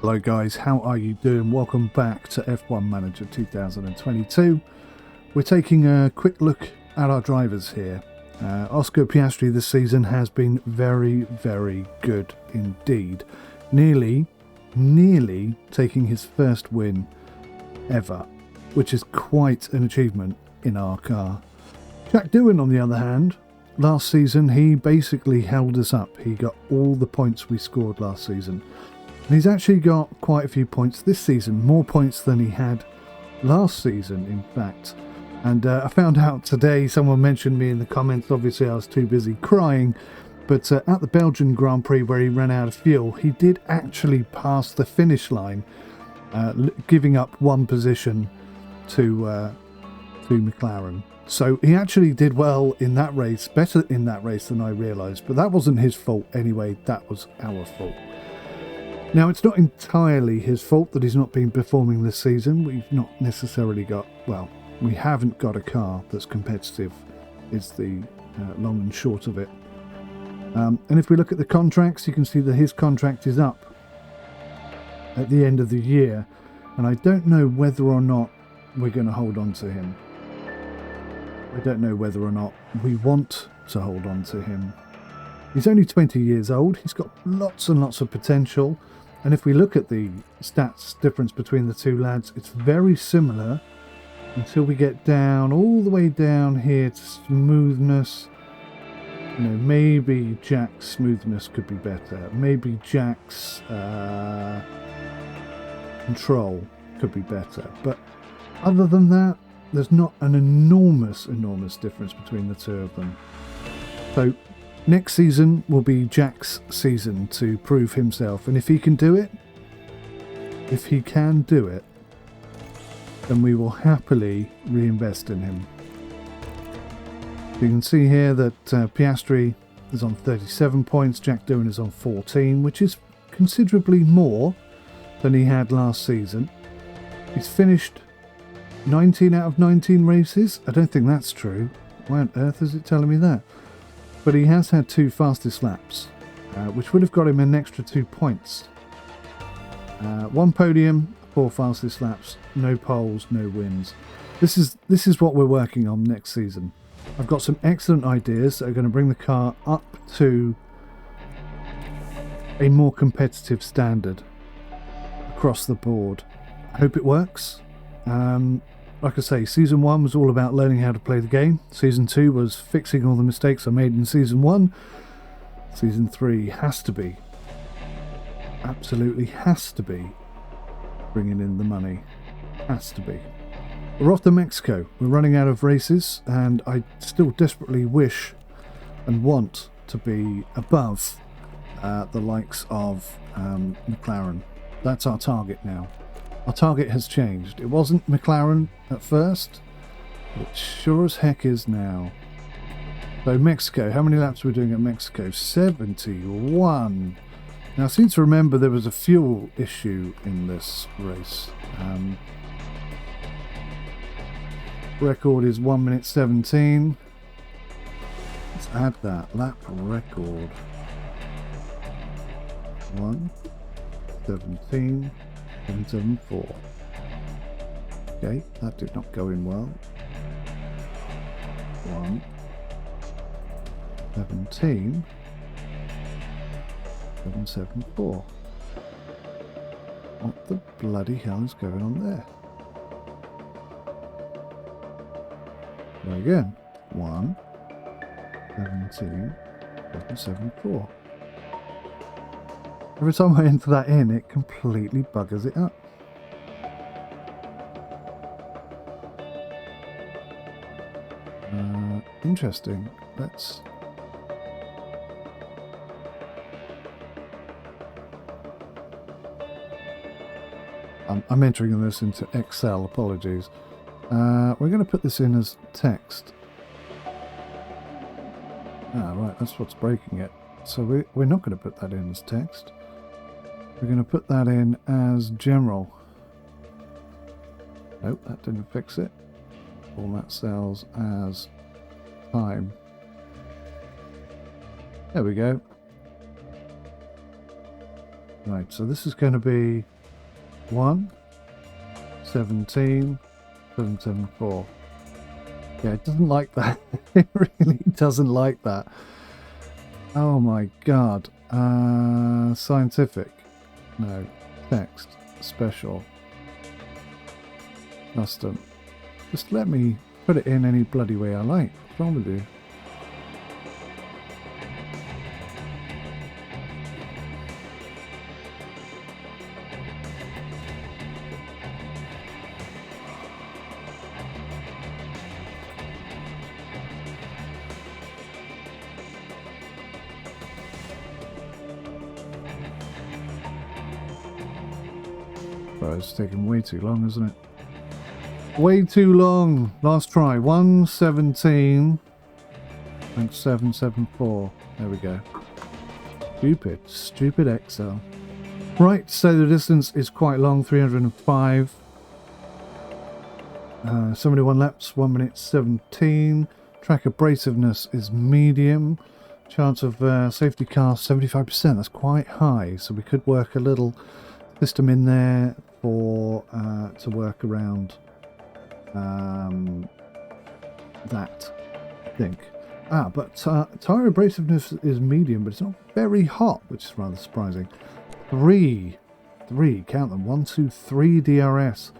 Hello guys, how are you doing? Welcome back to F1 Manager 2022. We're taking a quick look at our drivers here. Oscar Piastri this season has been very, very good indeed. Nearly taking his first win ever, which is quite an achievement in our car. Jack Doohan, on the other hand, last season he basically held us up. He got all the points we scored last season. And he's actually got quite a few points this season, more points than he had last season, in fact. And I found out today, someone mentioned me in the comments, obviously I was too busy crying, but at the Belgian Grand Prix where he ran out of fuel, he did actually pass the finish line, giving up one position to McLaren. So he actually did well in that race, better in that race than I realised, but that wasn't his fault anyway, that was our fault. Now, it's not entirely his fault that he's not been performing this season. We've not necessarily got, well, we haven't got a car that's competitive, is the long and short of it. And if we look at the contracts, you can see that his contract is up at the end of the year. And I don't know whether or not we're going to hold on to him. I don't know whether or not we want to hold on to him. He's only 20 years old. He's got lots and lots of potential. And if we look at the stats difference between the two lads, it's very similar until we get down, all the way down here to smoothness. You know, maybe Jack's smoothness could be better. Maybe Jack's control could be better. But other than that, there's not an enormous difference between the two of them. So next season will be Jack's season to prove himself, and if he can do it, then we will happily reinvest in him. You can see here that Piastri is on 37 points, Jack Doohan is on 14, which is considerably more than he had last season. He's finished 19 out of 19 races. I don't think that's true. Why on earth is it telling me that? But he has had 2 fastest laps, which would have got him an extra 2 points. 1 podium, 4 fastest laps, no poles, no wins. This is what we're working on next season. I've got some excellent ideas that are going to bring the car up to a more competitive standard across the board. I hope it works. Like I say, Season 1 was all about learning how to play the game. Season 2 was fixing all the mistakes I made in Season 1. Season 3 has to be, absolutely has to be, bringing in the money. Has to be. We're off to Mexico. We're running out of races, and I still desperately wish and want to be above the likes of McLaren. That's our target now. Our target has changed. It wasn't McLaren at first. It sure as heck is now. So Mexico, how many laps are we doing at Mexico? 71. Now I seem to remember there was a fuel issue in this race. Record is 1 minute 17. Let's add that. Lap record. 1:17. 774. Okay, that did not go in well. 1:17. 774. What the bloody hell is going on there? There again. 1:17. 774. Every time I enter that in, it completely buggers it up. Interesting. Let's... I'm entering this into Excel, apologies. We're going to put this in as text. Right, that's what's breaking it. So we're not going to put that in as text. We're going to put that in as general. Nope, that didn't fix it. Format cells as time. There we go. Right, so this is going to be 1, 17, 774. Yeah, it doesn't like that. It really doesn't like that. Oh my god. Scientific. No. Text. Special. Custom. Just let me put it in any bloody way I like. What's wrong with you? Well, it's taking way too long, isn't it? Way too long. Last try. 117 and 774. There we go. Stupid Excel. Right, so the distance is quite long, 305. 71 laps, 1 minute 17. Track abrasiveness is medium. Chance of safety car 75%. That's quite high, so we could work a little system in there for to work around that, I think. But tyre abrasiveness is medium, but it's not very hot, which is rather surprising. Three, count them, 1, 2, 3 DRS.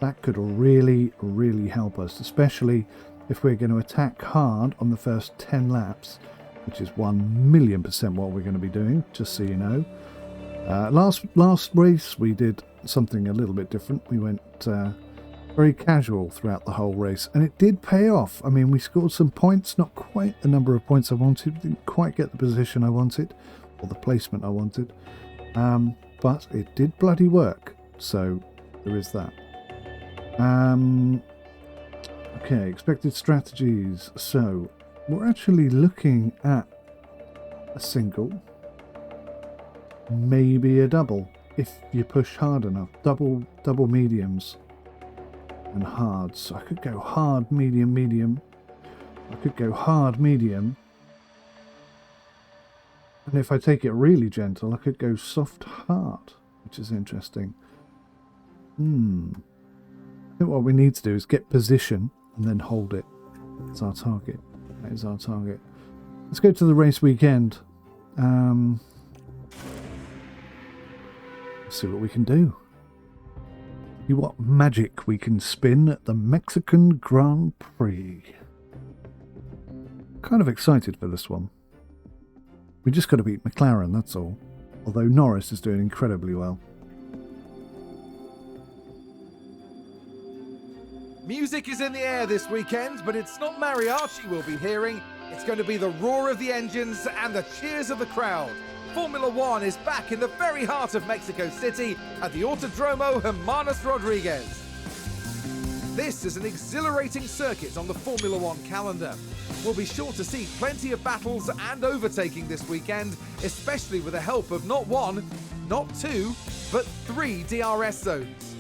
That could really, really help us, especially if we're going to attack hard on the first 10 laps, which is 1,000,000% what we're going to be doing, just so you know. Last race we did something a little bit different. We went very casual throughout the whole race, and it did pay off. I mean, we scored some points, not quite the number of points I wanted, didn't quite get the position I wanted, or the placement I wanted, but it did bloody work, so there is that. Okay, expected strategies. So we're actually looking at a single, maybe a double if you push hard enough. Double mediums and hards. So I could go hard, medium, medium. I could go hard, medium. And if I take it really gentle, I could go soft, hard, which is interesting. I think what we need to do is get position and then hold it. That's our target. That is our target. Let's go to the race weekend. See what we can do. See what magic we can spin at the Mexican Grand Prix. Kind of excited for this one. We just got to beat McLaren, that's all. Although Norris is doing incredibly well. Music is in the air this weekend, but it's not mariachi we'll be hearing. It's going to be the roar of the engines and the cheers of the crowd. Formula One is back in the very heart of Mexico City at the Autodromo Hermanos Rodriguez. This is an exhilarating circuit on the Formula One calendar. We'll be sure to see plenty of battles and overtaking this weekend, especially with the help of not 1, not 2, but 3 DRS zones.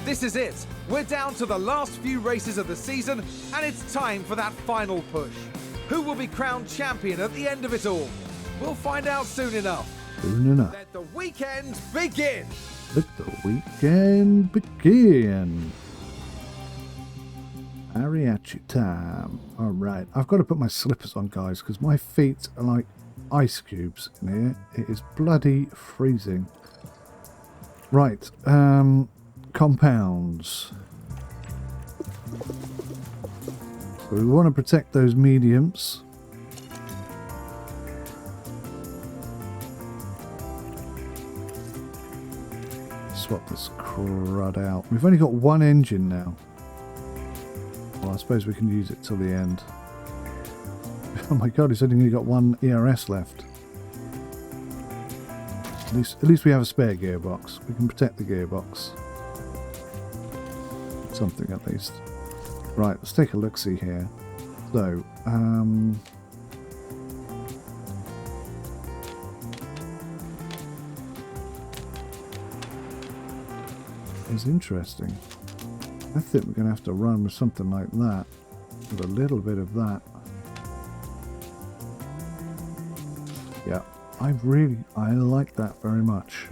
This is it. We're down to the last few races of the season, and it's time for that final push. Who will be crowned champion at the end of it all? We'll find out soon enough. Let the weekend begin. Let the weekend begin. Mariachi time. Alright, I've got to put my slippers on, guys, because my feet are like ice cubes in here. It is bloody freezing. Right, compounds. So we want to protect those mediums. Swap this crud out. We've only got one engine now. Well, I suppose we can use it till the end. Oh my god, it's only got one ERS left. At least we have a spare gearbox. We can protect the gearbox. Something at least. Right, let's take a look-see here. So, it's interesting. I think we're going to have to run with something like that. With a little bit of that. Yeah, I like that very much.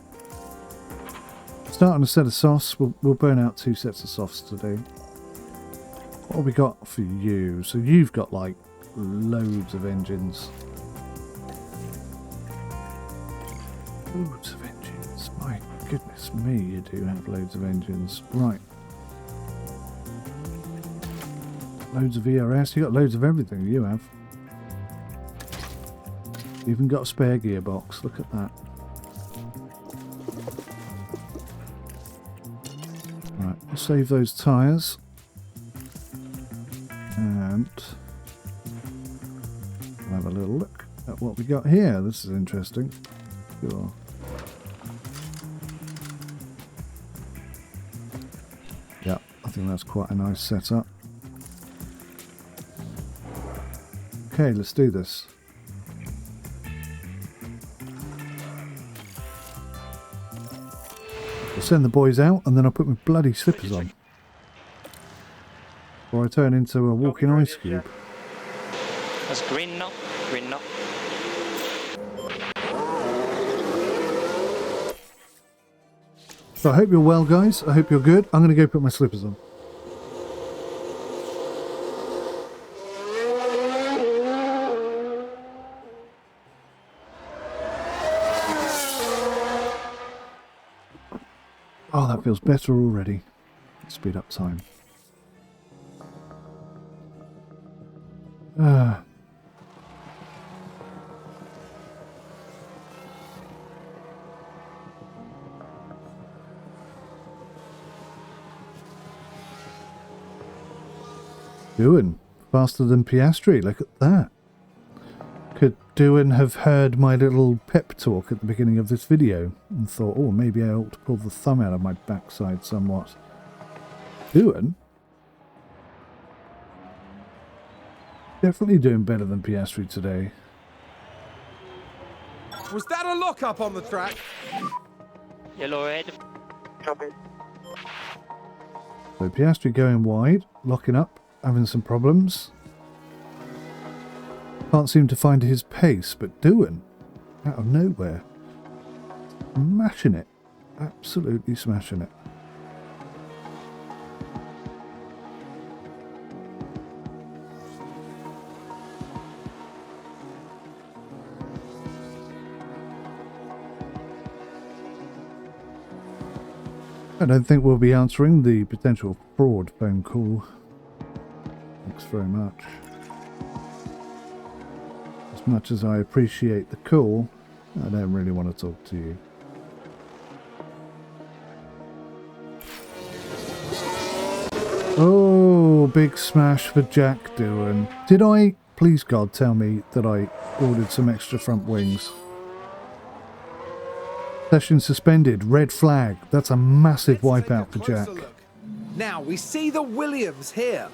Start on a set of softs. We'll burn out 2 sets of softs today. What have we got for you? So you've got like loads of engines. Loads of engines. My goodness me, you do have loads of engines. Right. Loads of ERS. You got loads of everything. You have. Even got a spare gearbox. Look at that. Right. We'll save those tyres. And we'll have a little look at what we got here. This is interesting. Sure. Yeah, I think that's quite a nice setup. Okay, let's do this. I'll send the boys out and then I'll put my bloody slippers on. Or I turn into a walking ice cube. That's green now. Green now. So I hope you're well, guys. I hope you're good. I'm going to go put my slippers on. Oh, that feels better already. Speed up time. Doing faster than Piastri, look at that. Could Doohan have heard my little pep talk at the beginning of this video and thought, oh, maybe I ought to pull the thumb out of my backside somewhat? Doohan? Definitely doing better than Piastri today. Was that a lock-up on the track? Yellow red. Copy. So Piastri going wide, locking up, having some problems. Can't seem to find his pace, but Doohan, out of nowhere, smashing it. Absolutely smashing it. I don't think we'll be answering the potential fraud phone call. Thanks very much. As much as I appreciate the call, I don't really want to talk to you. Oh, big smash for Jack Doohan. Did I, please God, tell me that I ordered some extra front wings? Session suspended, red flag. That's a massive Let's take wipeout a for closer Jack. look. Now we see the Williams here.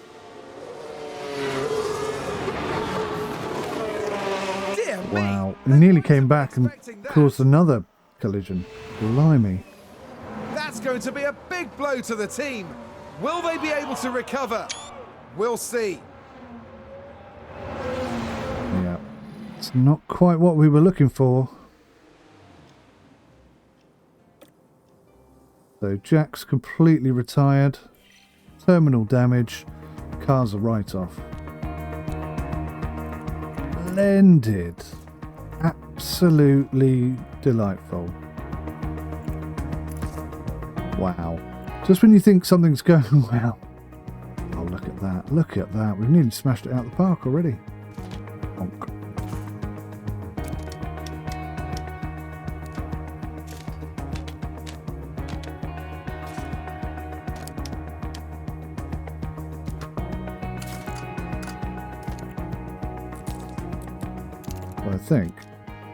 Dear me, Wow, he nearly came back and caused another collision. Blimey. That's going to be a big blow to the team. Will they be able to recover? We'll see. Yeah, it's not quite what we were looking for. So Jack's completely retired. Terminal damage. Car's a write-off. Splendid. Absolutely delightful. Wow. Just when you think something's going well. Oh, look at that. Look at that. We've nearly smashed it out of the park already. Bonk. I think,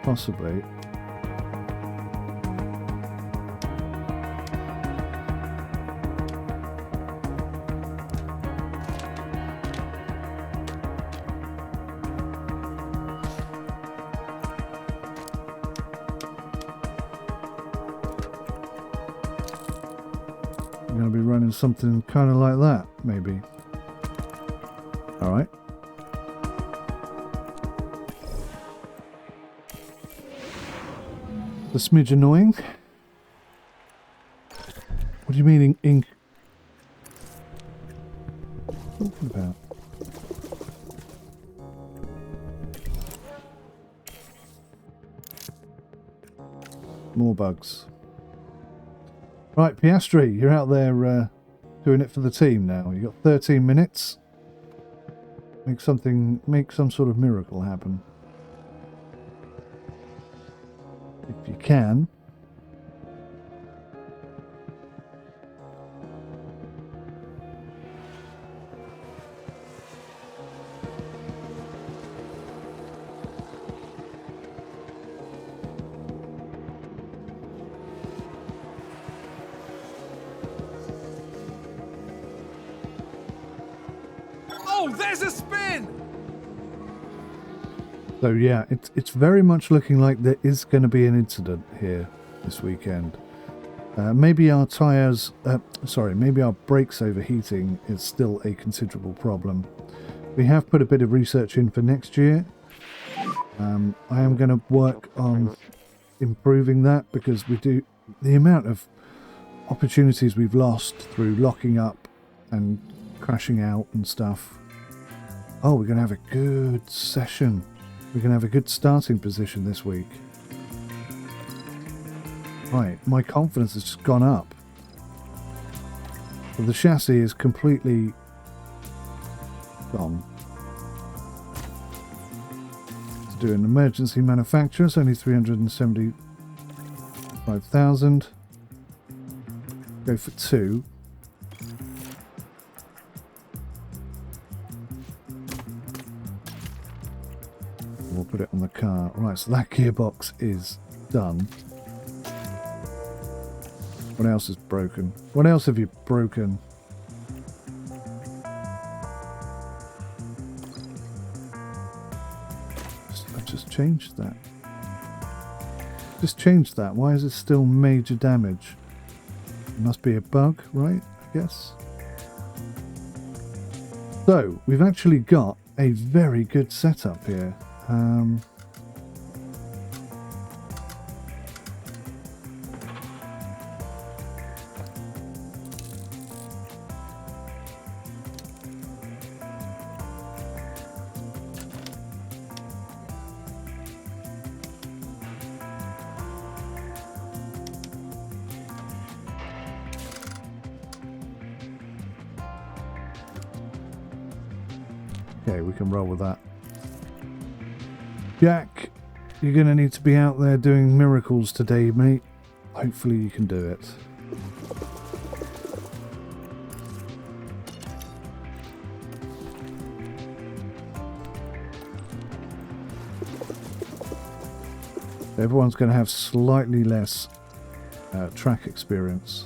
possibly. I'm going to be running something kind of like that, maybe. All right. A smidge annoying. you mean ink? What are you talking about? More bugs. Right, Piastri, you're out there doing it for the team now. You got 13 minutes. Make some sort of miracle happen. If you can. Oh, there's a spin! So yeah, it's very much looking like there is going to be an incident here this weekend. Maybe our tyres, maybe our brakes overheating is still a considerable problem. We have put a bit of research in for next year. I am going to work on improving that because the amount of opportunities we've lost through locking up and crashing out and stuff. Oh, we're going to have a good session. We're going to have a good starting position this week. Right, my confidence has just gone up. But the chassis is completely gone. To do an emergency manufacture, it's only 375,000. Go for 2. We'll put it on the car. Right, so that gearbox is done. What else is broken? What else have you broken? I've just changed that. Just changed that. Why is it still major damage? It must be a bug, right? I guess. So, we've actually got a very good setup here. Okay, we can roll with that. Jack, you're going to need to be out there doing miracles today, mate. Hopefully you can do it. Everyone's going to have slightly less track experience.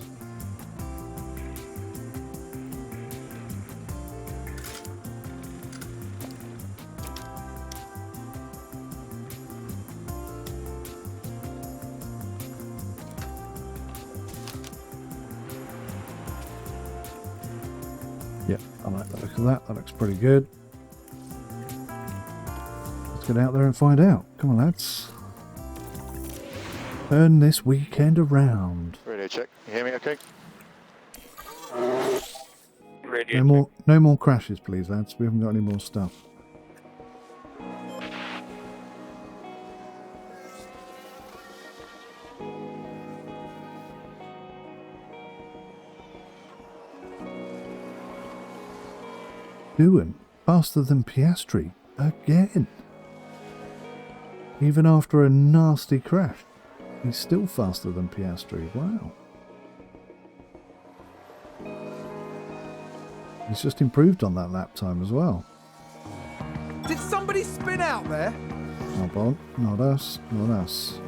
Yep, I like the look of that. That looks pretty good. Let's get out there and find out. Come on, lads. Turn this weekend around. Radio check. You hear me okay? Radio. No more crashes, please, lads. We haven't got any more stuff. Doing faster than Piastri again. Even after a nasty crash, he's still faster than Piastri. Wow. He's just improved on that lap time as well. Did somebody spin out there? Not on, not us, not us.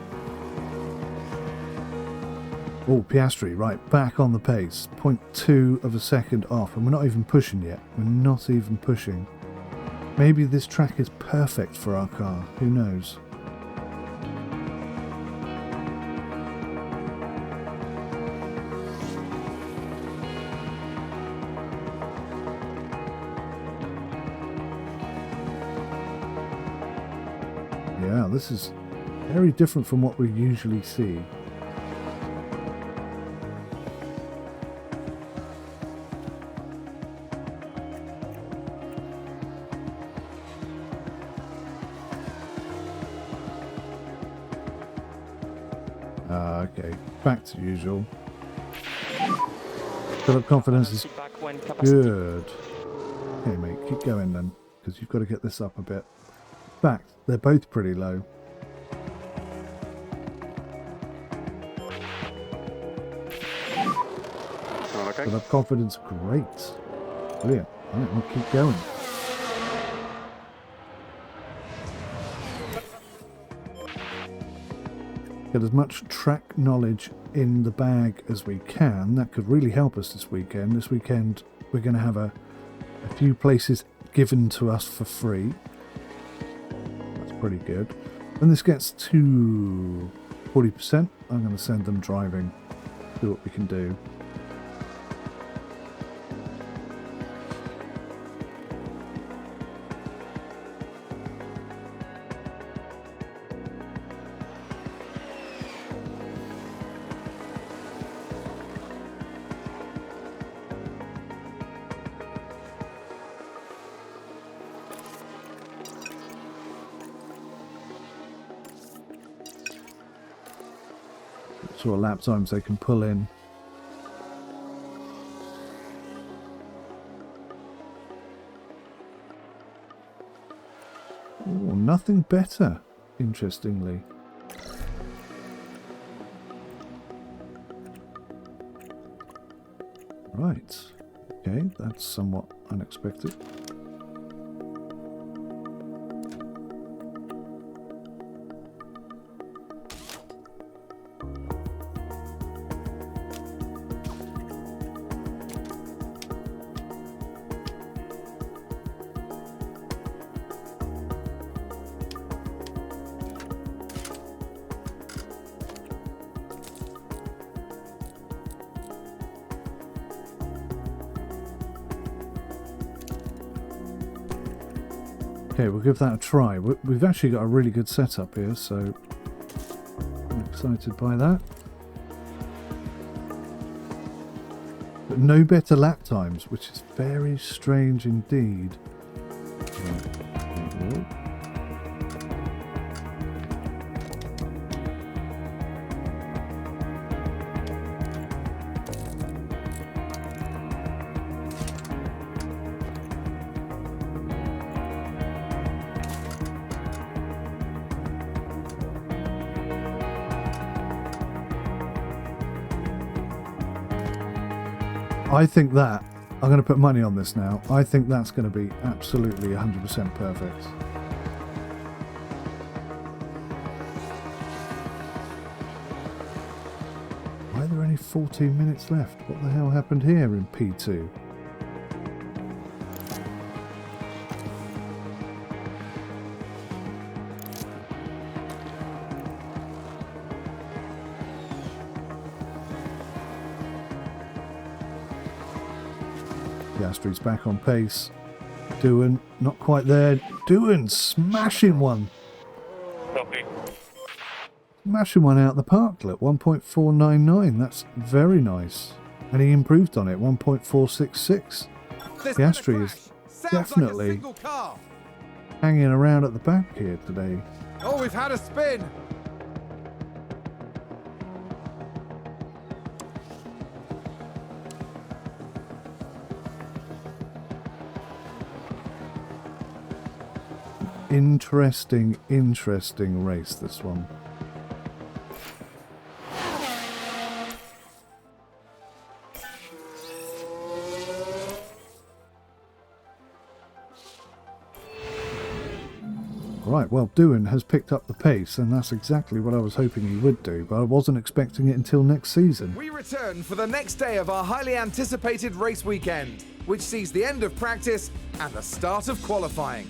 Oh, Piastri, right, back on the pace. 0.2 of a second off, and we're not even pushing yet. We're not even pushing. Maybe this track is perfect for our car. Who knows? Yeah, this is very different from what we usually see. Okay, back to usual. Bit of confidence is Feedback when capacity. good. Okay, mate, keep going then, because you've got to get this up a bit. In fact, they're both pretty low. Okay. Bit of confidence, great. Brilliant. Right, we'll keep going. Get as much track knowledge in the bag as we can. That could really help us this weekend. This weekend we're going to have a few places given to us for free. That's pretty good. When this gets to 40%, I'm going to send them driving. See what we can do. Sort of lap times they can pull in. Oh, nothing better, interestingly. Right. Okay, that's somewhat unexpected. Okay, we'll give that a try. We've actually got a really good setup here, so I'm excited by that. But no better lap times, which is very strange indeed. Right. I think that, I'm going to put money on this now, I think that's going to be absolutely 100% perfect. Why are there only 14 minutes left? What the hell happened here in P2? Piastri's back on pace. Doohan, not quite there. Doohan smashing one. Copy. Smashing one out the park, look. 1.499. That's very nice. And he improved on it. 1.466. Piastri is definitely like a single car. hanging around at the back here today. Oh, we've had a spin. Interesting race, this one. Right, well, Doohan has picked up the pace, and that's exactly what I was hoping he would do, but I wasn't expecting it until next season. We return for the next day of our highly anticipated race weekend, which sees the end of practice and the start of qualifying.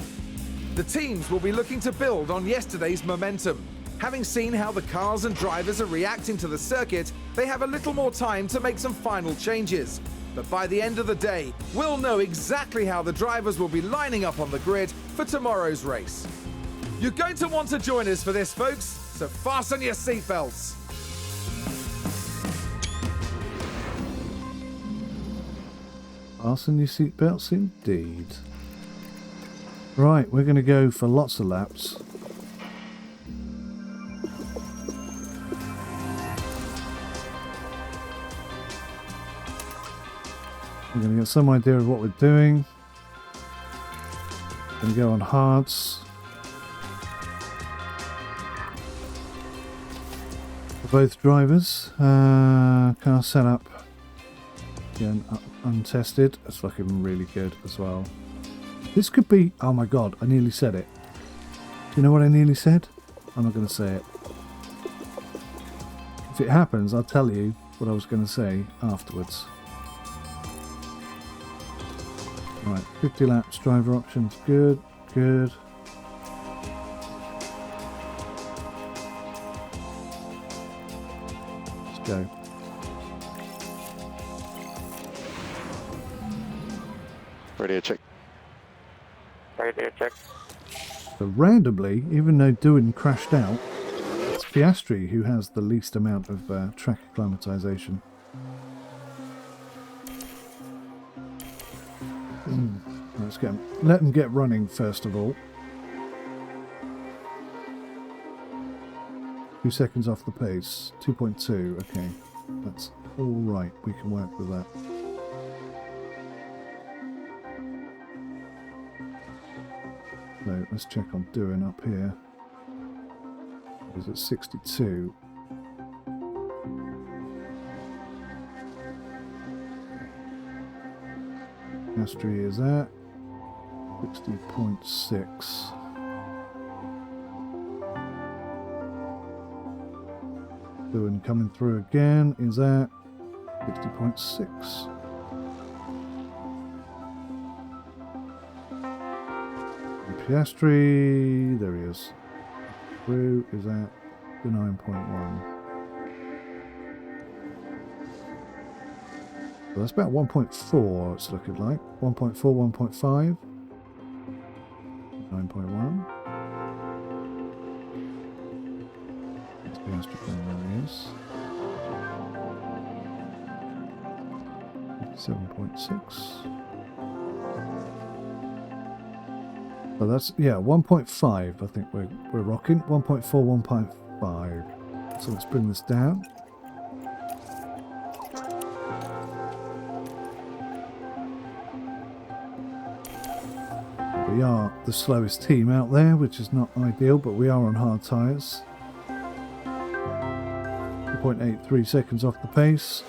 The teams will be looking to build on yesterday's momentum. Having seen how the cars and drivers are reacting to the circuit, they have a little more time to make some final changes. But by the end of the day, we'll know exactly how the drivers will be lining up on the grid for tomorrow's race. You're going to want to join us for this, folks, so fasten your seatbelts. Fasten your seatbelts indeed. Right, we're going to go for lots of laps. We're going to get some idea of what we're doing. Going to go on hards. For both drivers. Car setup. Again, untested. It's looking really good as well. This could be... Oh my god, I nearly said it. Do you know what I nearly said? I'm not going to say it. If it happens, I'll tell you what I was going to say afterwards. Right, 50 laps, driver options, good, good. Let's go. Radio check. Radio check. So randomly, even though Doohan crashed out, it's Piastri who has the least amount of track acclimatization. Let's let them get running first of all. 2 seconds off the pace. 2.2. Okay, that's all right. We can work with that. So let's check on Doohan up here. Is it 62? Piastri is at 60.6. Doohan coming through again is at 60.6. Piastri, there he is. Through is at the 9.1. So that's about 1.4 it's looking like. 1.4, 1.5. 9.1. That's Piastri, there he is. 7.6. So that's, yeah, 1.5 I think we're rocking. 1.4, 1.5. So let's bring this down. We are the slowest team out there, which is not ideal, but we are on hard tyres. 2.83 seconds off the pace.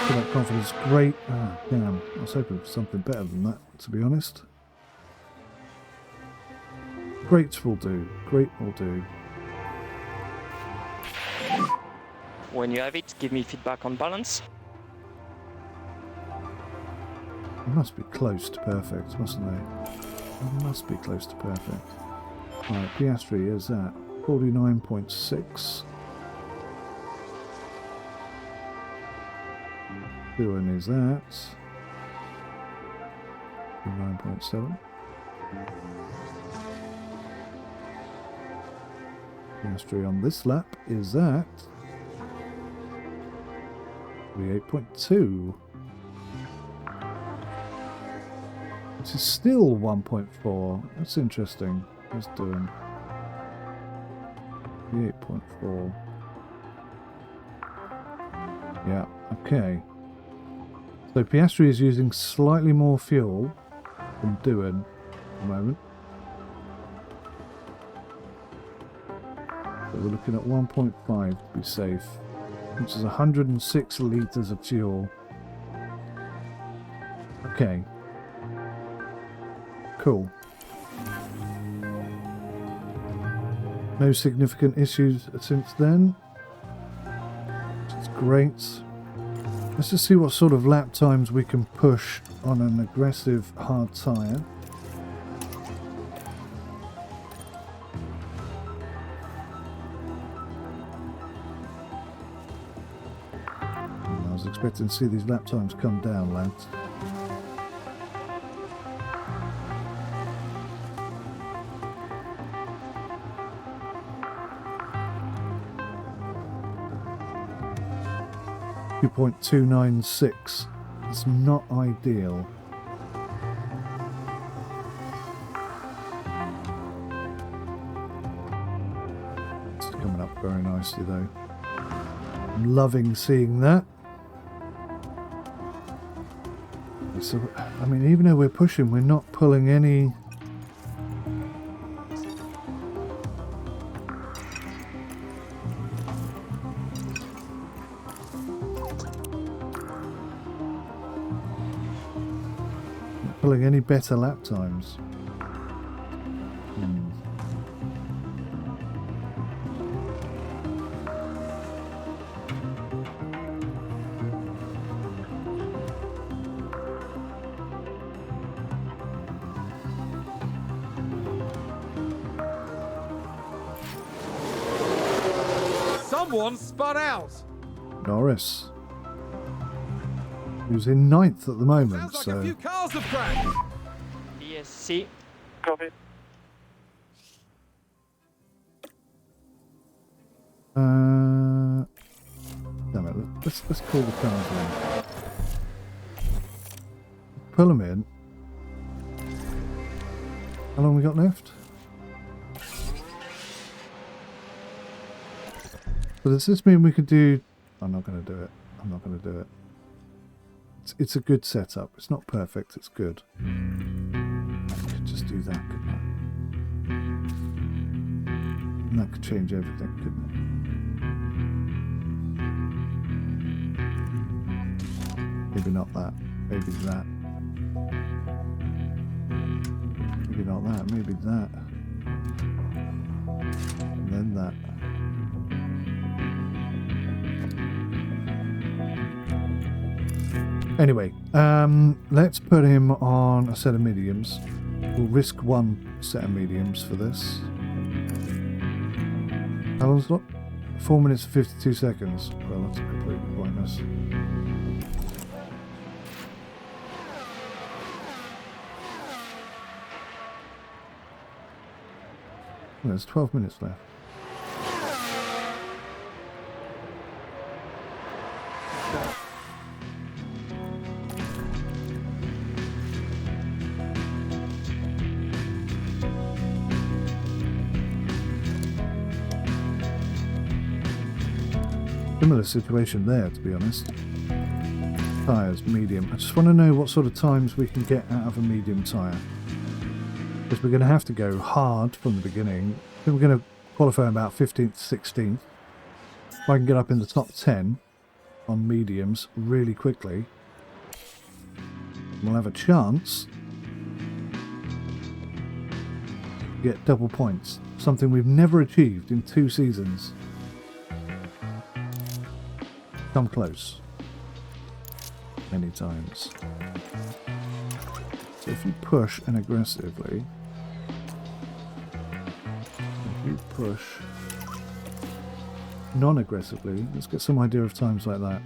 So that confidence is great. Ah, damn. I was hoping for something better than that, to be honest. Great will do. Great will do. When you have it, give me feedback on balance. It must be close to perfect, mustn't they? It must be close to perfect. Right, Piastri is at 49.6. Doohan is at 9.7. Piastri on this lap is at 38.2. Which is still 1.4. That's interesting. What's doing? 38.4. Yeah, okay. So Piastri is using slightly more fuel than Doohan at the moment. So we're looking at 1.5 to be safe, which is 106 litres of fuel. Okay. Cool. No significant issues since then. It's great. Let's just see what sort of lap times we can push on an aggressive hard tyre. I was expecting to see these lap times come down, lads. .296. It's not ideal. It's coming up very nicely though. I'm loving seeing that. So, I mean, even though we're pushing, we're not pulling any... not pulling any better lap times. Someone spun out. Norris, who's in 9th at the moment, Sounds like so a few cars have crashed. BSC. Copy. damn it, let's call the cars in. Pull them in. How long we got left? So does this mean we can do... I'm not going to do it. I'm not going to do it. It's a good setup. It's not perfect. It's good. I could just do that, couldn't I? And that could change everything, couldn't it? Maybe not that. Maybe that. Maybe not that. Maybe that. And then that. Anyway, let's put him on a set of mediums. We'll risk one set of mediums for this. How long's it? 4 minutes and 52 seconds. Well, that's completely pointless. There's 12 minutes left. Similar situation there, to be honest. Tyres, medium. I just want to know what sort of times we can get out of a medium tyre. Because we're going to have to go hard from the beginning. I think we're going to qualify about 15th, 16th. If I can get up in the top 10 on mediums really quickly, we'll have a chance to get double points. Something we've never achieved in 2 seasons. Come close. Many times. So if you push and aggressively, if you push non-aggressively, let's get some idea of times like that.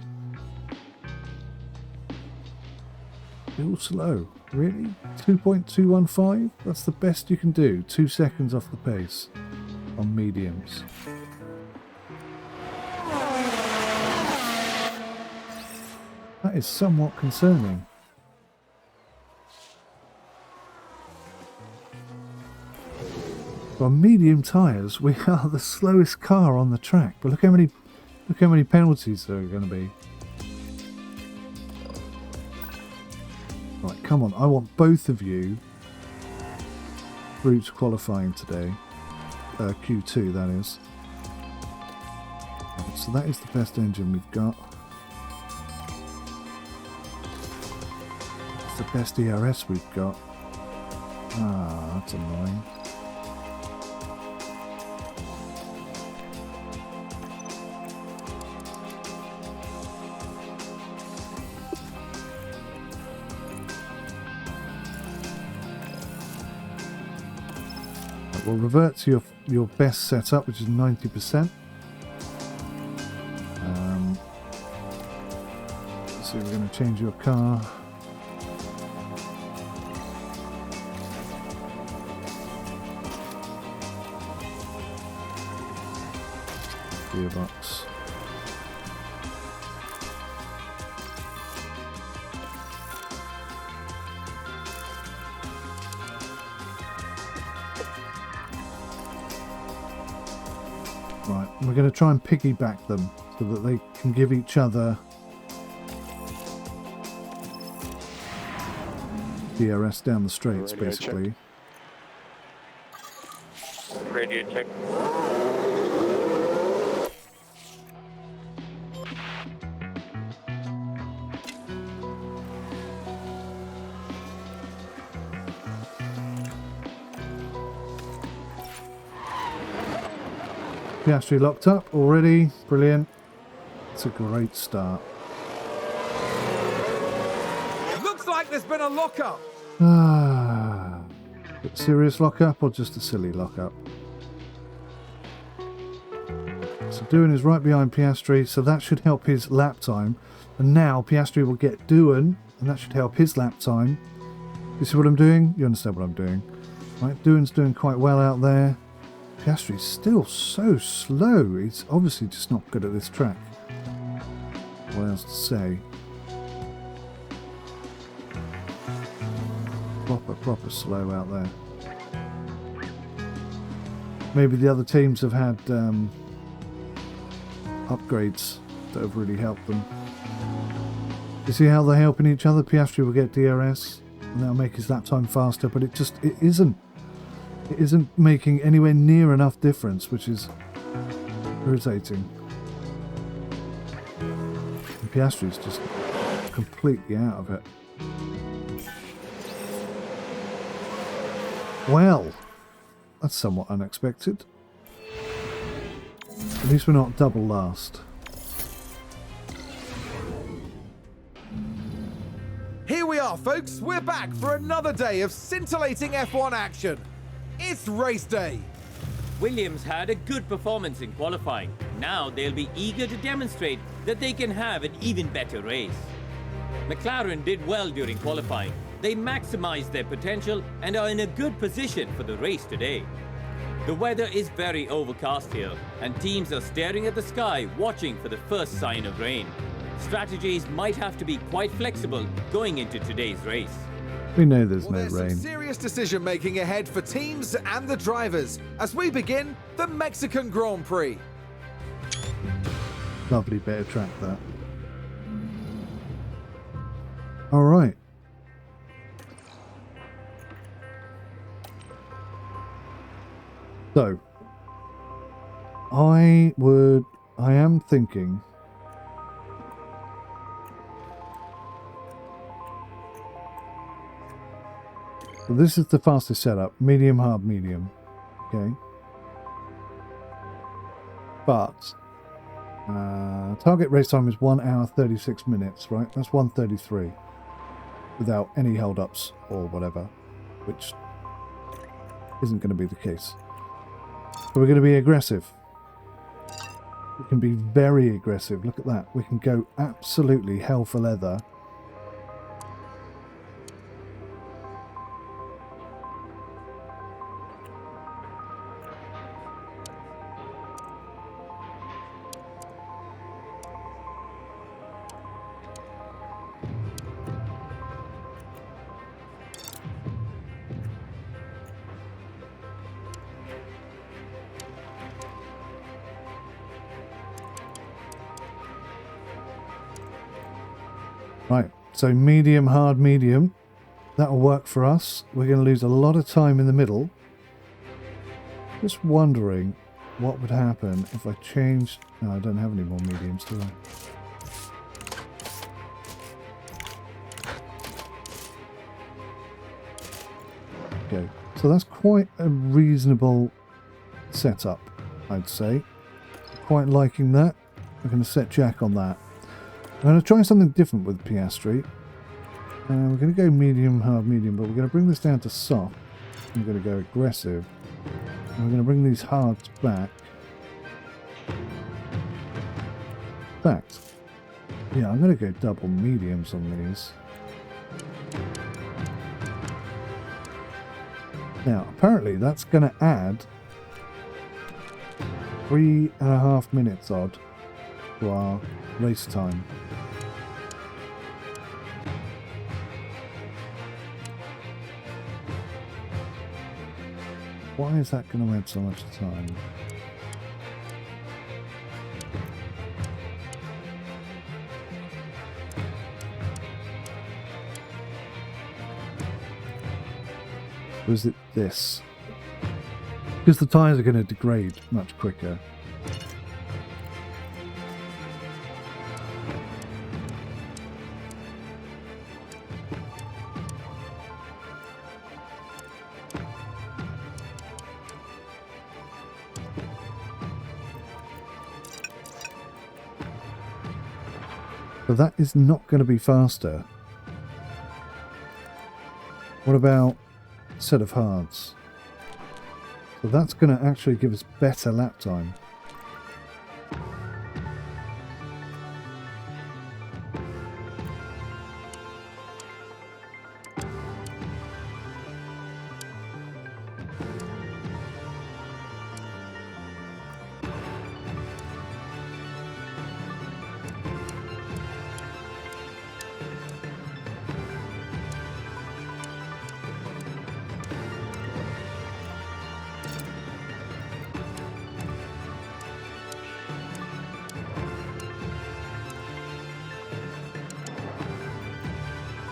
Still slow. Really? 2.215? That's the best you can do. 2 seconds off the pace on mediums. That is somewhat concerning. On medium tyres, we are the slowest car on the track. But look how many penalties there are going to be. Right, come on! I want both of you through to qualifying today. Q2, that is. Right, so that is the best engine we've got. The best ERS we've got. Ah, that's annoying. Right, we'll revert to your best setup, which is 90%. Let's see, we're going to change your car. Gearbox. Right, we're going to try and piggyback them so that they can give each other DRS down the straights, Radio check. basically. Radio check. Piastri locked up already. Brilliant. It's a great start. Looks like there's been a lockup. Ah, serious lockup or just a silly lockup? So Doohan is right behind Piastri, so that should help his lap time. And now Piastri will get Doohan, and that should help his lap time. You see what I'm doing? You understand what I'm doing? Right, Doohan's doing quite well out there. Piastri's still so slow. He's obviously just not good at this track. What else to say? Proper slow out there. Maybe the other teams have had upgrades that have really helped them. You see how they're helping each other? Piastri will get DRS and that'll make his lap time faster, but it isn't making anywhere near enough difference, which is irritating. And Piastri's just completely out of it. Well, that's somewhat unexpected. At least we're not double last. Here we are, folks. We're back for another day of scintillating F1 action. It's race day. Williams had a good performance in qualifying. Now they'll be eager to demonstrate that they can have an even better race. McLaren did well during qualifying. They maximized their potential and are in a good position for the race today. The weather is very overcast here, and teams are staring at the sky watching for the first sign of rain. Strategies might have to be quite flexible going into today's race. We know there's Well, no there's rain. some serious decision making ahead for teams and the drivers as we begin the Mexican Grand Prix. Lovely bit of track that. All right. So, I am thinking so this is the fastest setup, medium, hard, medium, okay? But target race time is 1 hour 36 minutes, right? That's 1:33 without any hold-ups or whatever, which isn't going to be the case. So we're going to be aggressive. We can be very aggressive. Look at that. We can go absolutely hell for leather. Right, so medium, hard, medium. That'll work for us. We're going to lose a lot of time in the middle. Just wondering what would happen if I changed... No, I don't have any more mediums, do I? Okay, so that's quite a reasonable setup, I'd say. Quite liking that. I'm going to set Jack on that. I'm going to try something different with Piastri. We're going to go medium, hard, medium, but we're going to bring this down to soft. I'm going to go aggressive. And we're going to bring these hards back. In fact, yeah, I'm going to go double mediums on these. Now, apparently that's going to add 3.5 minutes odd to our race time. Why is that going to add so much time? Or is it this? Because the tyres are going to degrade much quicker. But that is not going to be faster. What about a set of hards? So that's going to actually give us better lap time.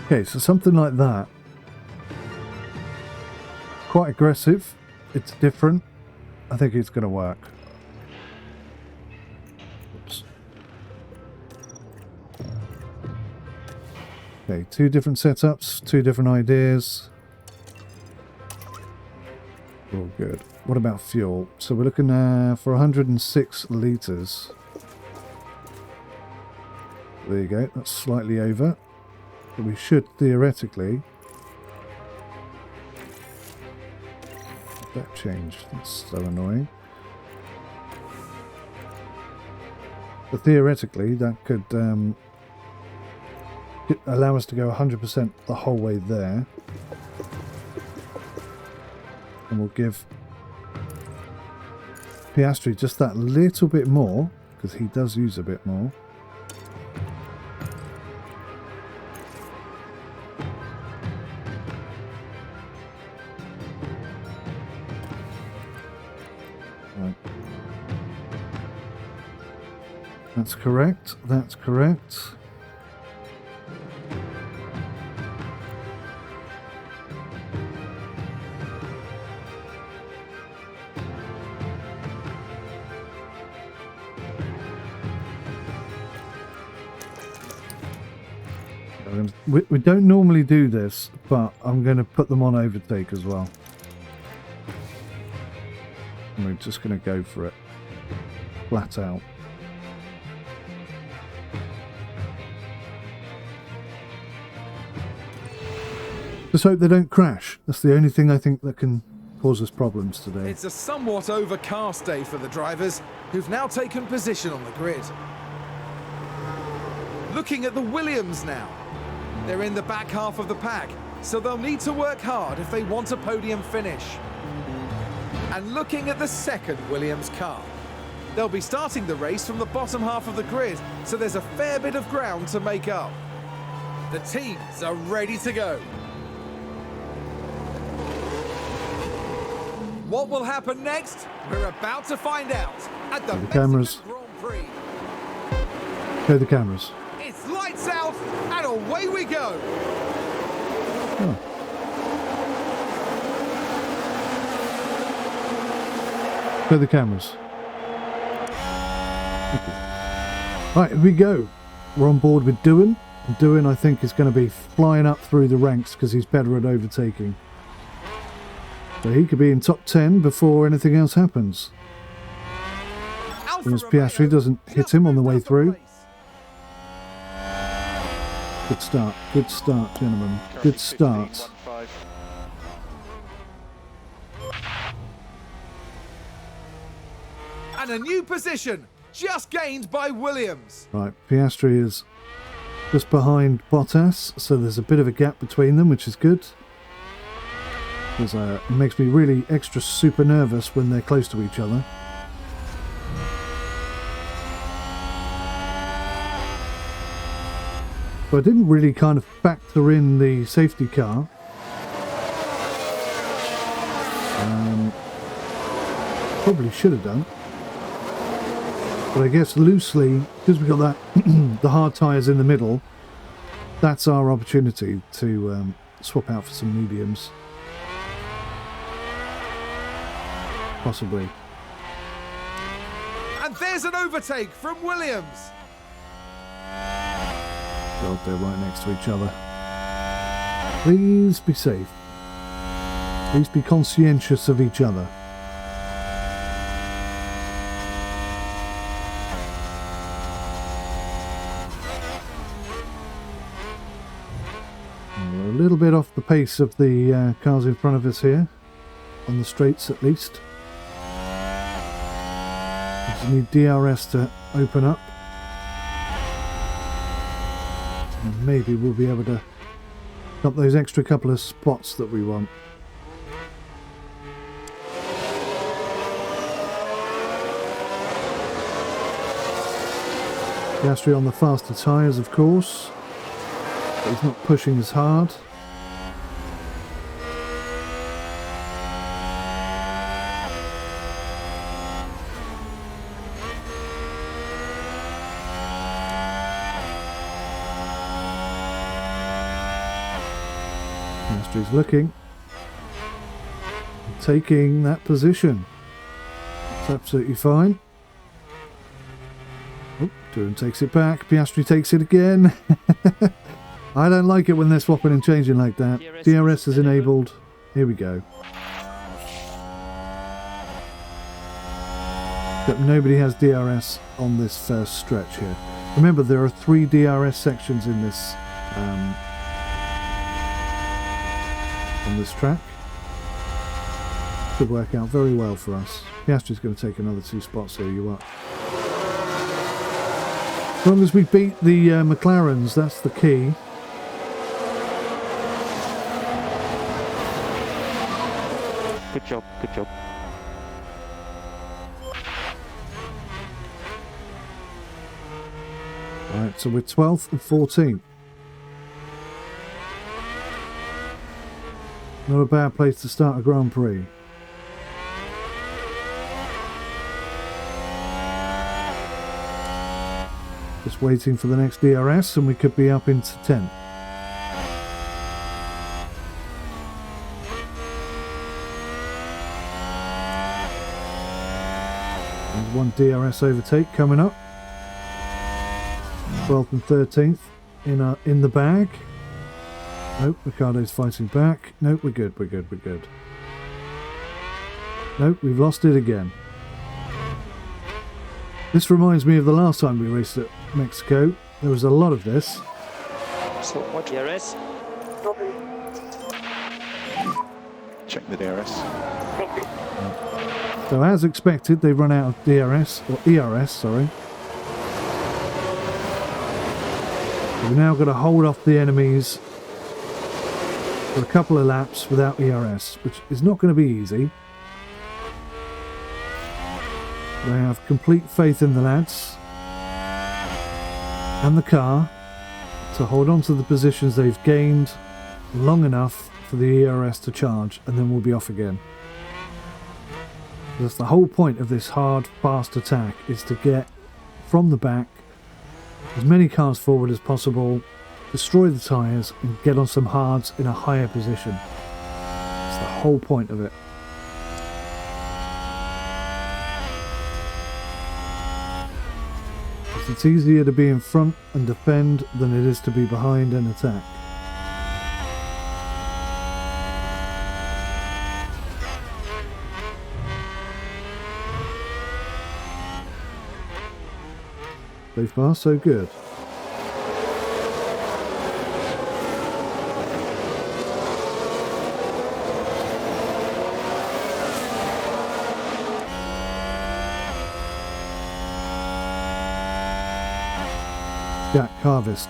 Okay, so something like that. Quite aggressive. It's different. I think it's going to work. Oops. Okay, two different setups, two different ideas. All good. What about fuel? So we're looking for 106 litres. There you go. That's slightly over. But we should theoretically... That changed. That's so annoying. But theoretically, that could allow us to go 100% the whole way there. And we'll give Piastri just that little bit more, because he does use a bit more. That's correct. That's correct. We don't normally do this, but I'm going to put them on overtake as well. And we're just going to go for it. Flat out. Just hope they don't crash. That's the only thing I think that can cause us problems today. It's a somewhat overcast day for the drivers, who've now taken position on the grid. Looking at the Williams now. They're in the back half of the pack, so they'll need to work hard if they want a podium finish. And looking at the second Williams car. They'll be starting the race from the bottom half of the grid, so there's a fair bit of ground to make up. The teams are ready to go. What will happen next? We're about to find out at the cameras. Grand Prix. Show the cameras. It's lights out and away we go. Oh. Show the cameras. Right, here we go. We're on board with Doohan. Doohan, I think, is going to be flying up through the ranks because he's better at overtaking. So he could be in top 10 before anything else happens. As Piastri doesn't hit him on the way through. Good start, gentlemen. Good start. And a new position, just gained by Williams. Right, Piastri is just behind Bottas, so there's a bit of a gap between them, which is good. Because it makes me really extra super nervous when they're close to each other. So I didn't really kind of factor in the safety car. Probably should have done. But I guess loosely, because we've got that the hard tyres in the middle, that's our opportunity to swap out for some mediums. possibly. And there's an overtake from Williams. God, they're right next to each other. Please be safe. Please be conscientious of each other. We're a little bit off the pace of the cars in front of us here, on the straights at least. Just need DRS to open up. And maybe we'll be able to up those extra couple of spots that we want. Piastri on the faster tyres, of course, but he's not pushing as hard. Piastri's looking, taking that position. It's absolutely fine. Oh, Durham takes it back. Piastri takes it again. I don't like it when they're swapping and changing like that. DRS is enabled. Here we go. But nobody has DRS on this first stretch here. Remember, there are 3 DRS sections in this on this track. Should work out very well for us. Piastri's going to take another 2 spots here, you are. As long as we beat the McLarens, that's the key. Good job, good job. Right, so we're 12th and 14th. Not a bad place to start a Grand Prix. Just waiting for the next DRS and we could be up into 10th. There's one DRS overtake coming up. 12th and 13th in the bag. Nope, Ricciardo's fighting back. Nope, we're good, we're good, we're good. Nope, we've lost it again. This reminds me of the last time we raced at Mexico. There was a lot of this. So what DRS? Check the DRS. So as expected, they've run out of DRS, or ERS, sorry. So we're now going to hold off the enemies for a couple of laps without ERS, which is not going to be easy. I have complete faith in the lads and the car to hold on to the positions they've gained long enough for the ERS to charge, and then we'll be off again. That's the whole point of this hard, fast attack, is to get from the back as many cars forward as possible, destroy the tyres and get on some hards in a higher position. That's the whole point of it. It's easier to be in front and defend than it is to be behind and attack. So far, so good. Jack harvest.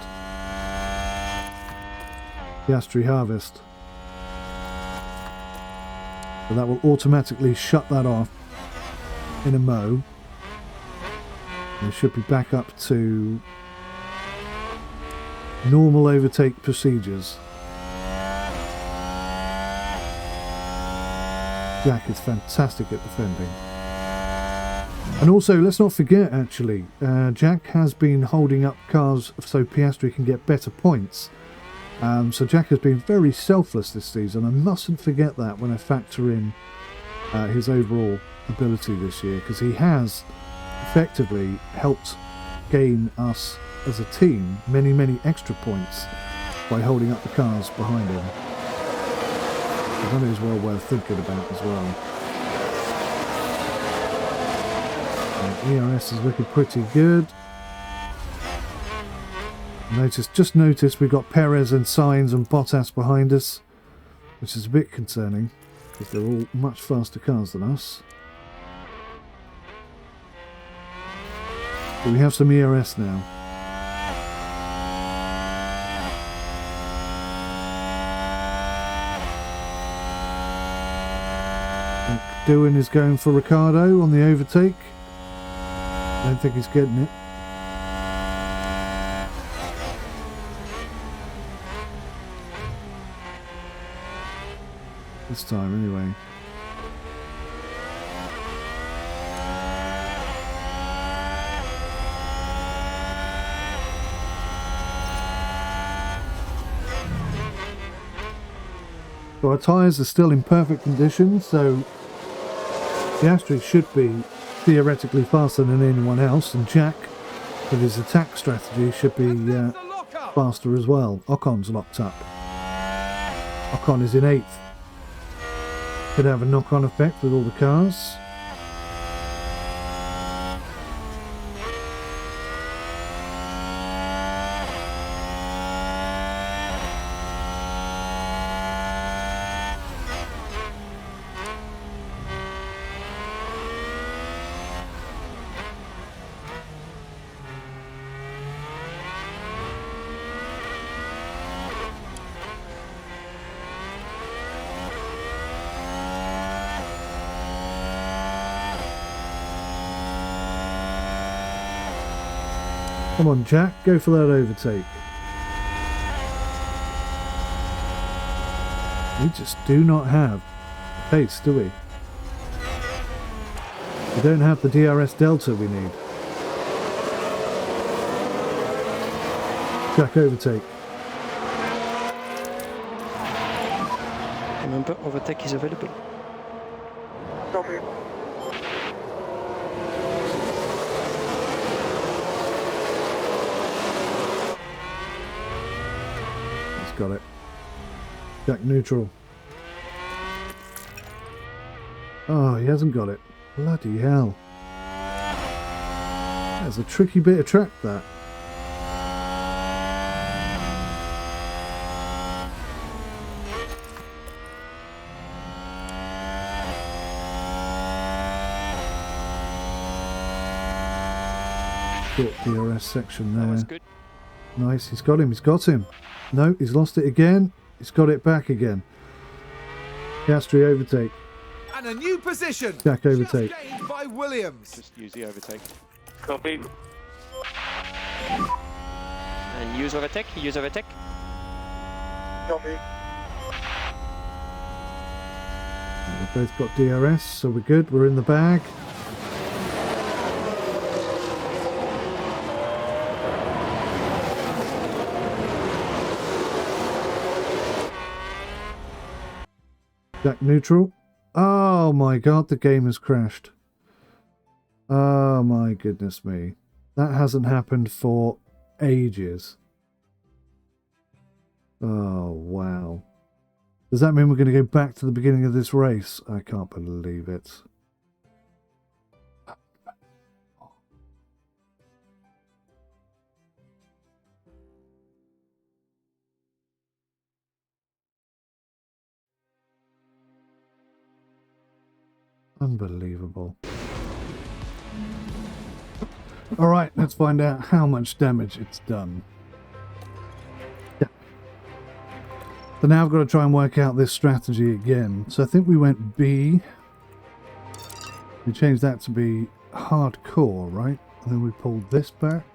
Piastri harvest. So that will automatically shut that off in a mow. They should be back up to normal overtake procedures. Jack is fantastic at defending. And also, let's not forget, actually, Jack has been holding up cars so Piastri can get better points. So Jack has been very selfless this season. I mustn't forget that when I factor in his overall ability this year, because he has effectively helped gain us as a team many extra points by holding up the cars behind him. That is well worth thinking about as well. ERS is looking pretty good. Just notice we've got Perez and Sainz and Bottas behind us, which is a bit concerning because they're all much faster cars than us. But we have some ERS now. Doohan is going for Ricardo on the overtake. Don't think he's getting it. This time anyway. So our tyres are still in perfect condition, so Piastri should be theoretically faster than anyone else, and Jack, with his attack strategy, should be faster as well. Ocon's locked up. Ocon is in 8th. Could have a knock-on effect with all the cars. Come on, Jack, go for that overtake. We just do not have pace, do we? We don't have the DRS delta we need. Jack, overtake. Remember, overtake is available. Copy. Got it. Jack neutral. Oh, he hasn't got it. Bloody hell. That's a tricky bit of track, that. Short DRS section there. That was good. Nice, he's got him, he's got him. No, he's lost it again. He's got it back again. Piastri overtake. And a new position. Jack overtake. Just gained by Williams. Just use the overtake. Copy. And use overtake, use overtake. Copy. We've both got DRS, so we're good. We're in the bag. Jack neutral. Oh my god, the game has crashed. Oh my goodness me. That hasn't happened for ages. Oh wow. Does that mean we're going to go back to the beginning of this race? I can't believe it. Unbelievable. Alright, let's find out how much damage it's done. Yeah. So now I've got to try and work out this strategy again. So I think we went B. We changed that to be hardcore, right? And then we pulled this back.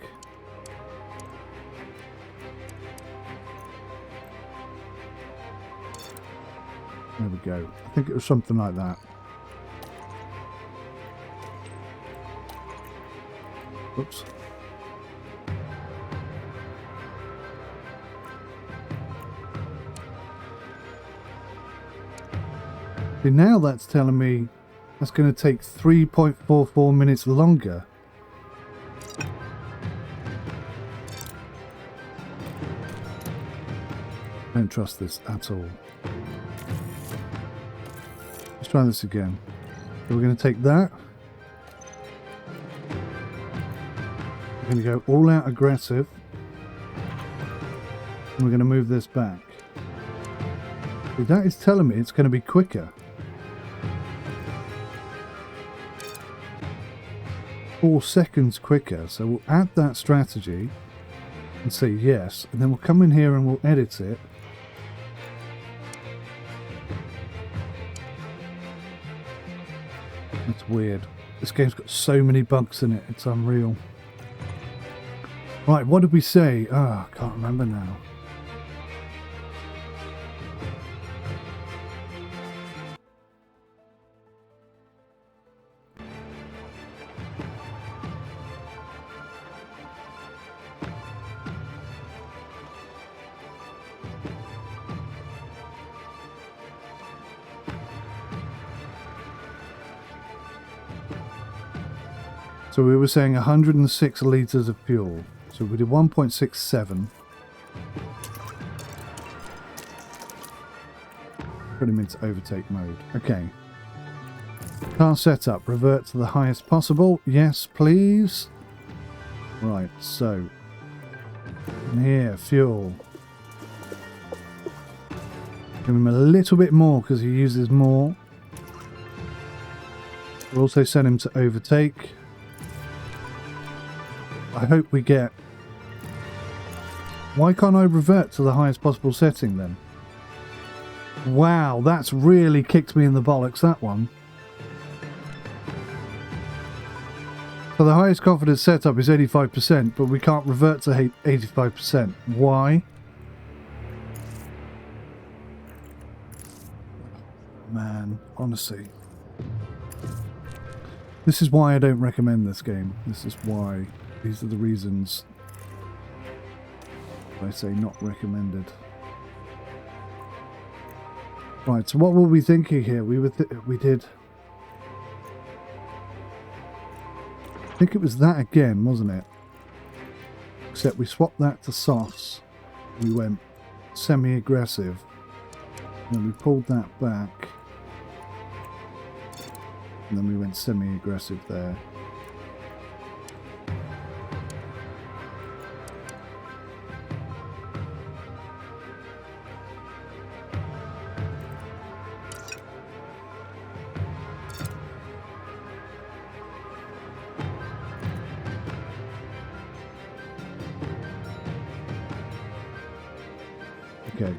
There we go. I think it was something like that. Oops. See, now that's telling me That's going to take 3.44 minutes longer. Don't trust this at all. Let's try this again. So we're going to take that. We're going to go all out aggressive. And we're going to move this back. See, that is telling me it's going to be quicker. 4 seconds quicker. So we'll add that strategy and say yes. And then we'll come in here and we'll edit it. That's weird. This game's got so many bugs in it. It's unreal. Right, what did we say? Ah, I can't remember now. So we were saying 106 litres of fuel. So we did 1.67. Put him into overtake mode. Okay. Car setup. Revert to the highest possible. Yes, please. Right, so. In here, fuel. Give him a little bit more because he uses more. We'll also send him to overtake. I hope we get... Why can't I revert to the highest possible setting then? Wow, that's really kicked me in the bollocks, that one. So the highest confidence setup is 85%, but we can't revert to 85%. Why? Man, honestly. This is why I don't recommend this game. This is why. These are the reasons I say not recommended. Right, so what were we thinking here? We did... I think it was that again, wasn't it? Except we swapped that to softs. We went semi-aggressive. And then we pulled that back. And then we went semi-aggressive there. Okay.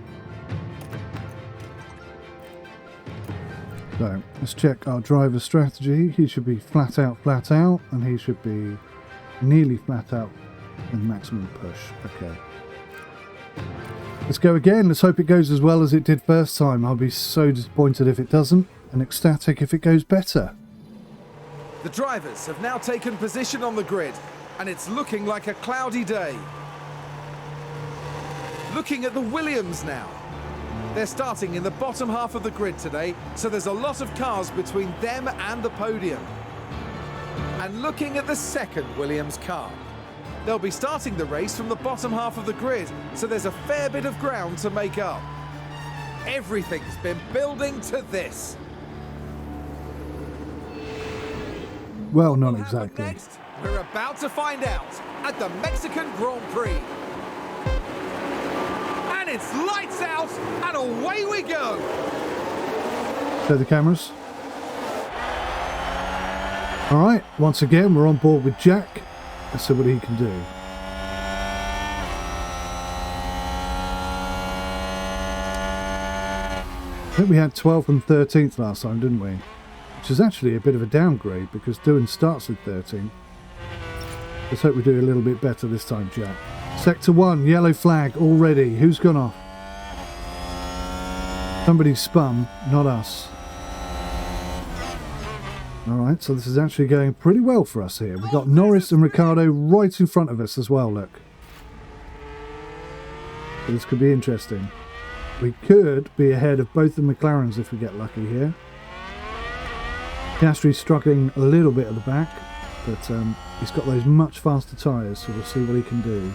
So, let's check our driver strategy. He should be flat out, and he should be nearly flat out and maximum push. Okay. Let's go again. Let's hope it goes as well as it did first time. I'll be so disappointed if it doesn't, and ecstatic if it goes better. The drivers have now taken position on the grid, and it's looking like a cloudy day. Looking at the Williams now. They're starting in the bottom half of the grid today, so there's a lot of cars between them and the podium. And looking at the second Williams car. They'll be starting the race from the bottom half of the grid, so there's a fair bit of ground to make up. Everything's been building to this. Well, not exactly. Next, we're about to find out at the Mexican Grand Prix. And it's lights out, and away we go. Show the cameras. All right, once again, we're on board with Jack. Let's see what he can do. I think we had 12th and 13th last time, didn't we? Which is actually a bit of a downgrade because doing starts with 13th. Let's hope we do a little bit better this time, Jack. Sector 1, yellow flag already. Who's gone off? Somebody spun, not us. Alright, so this is actually going pretty well for us here. We've got Norris and Ricciardo right in front of us as well, look. So this could be interesting. We could be ahead of both the McLarens if we get lucky here. Piastri's struggling a little bit at the back, but he's got those much faster tyres, so we'll see what he can do.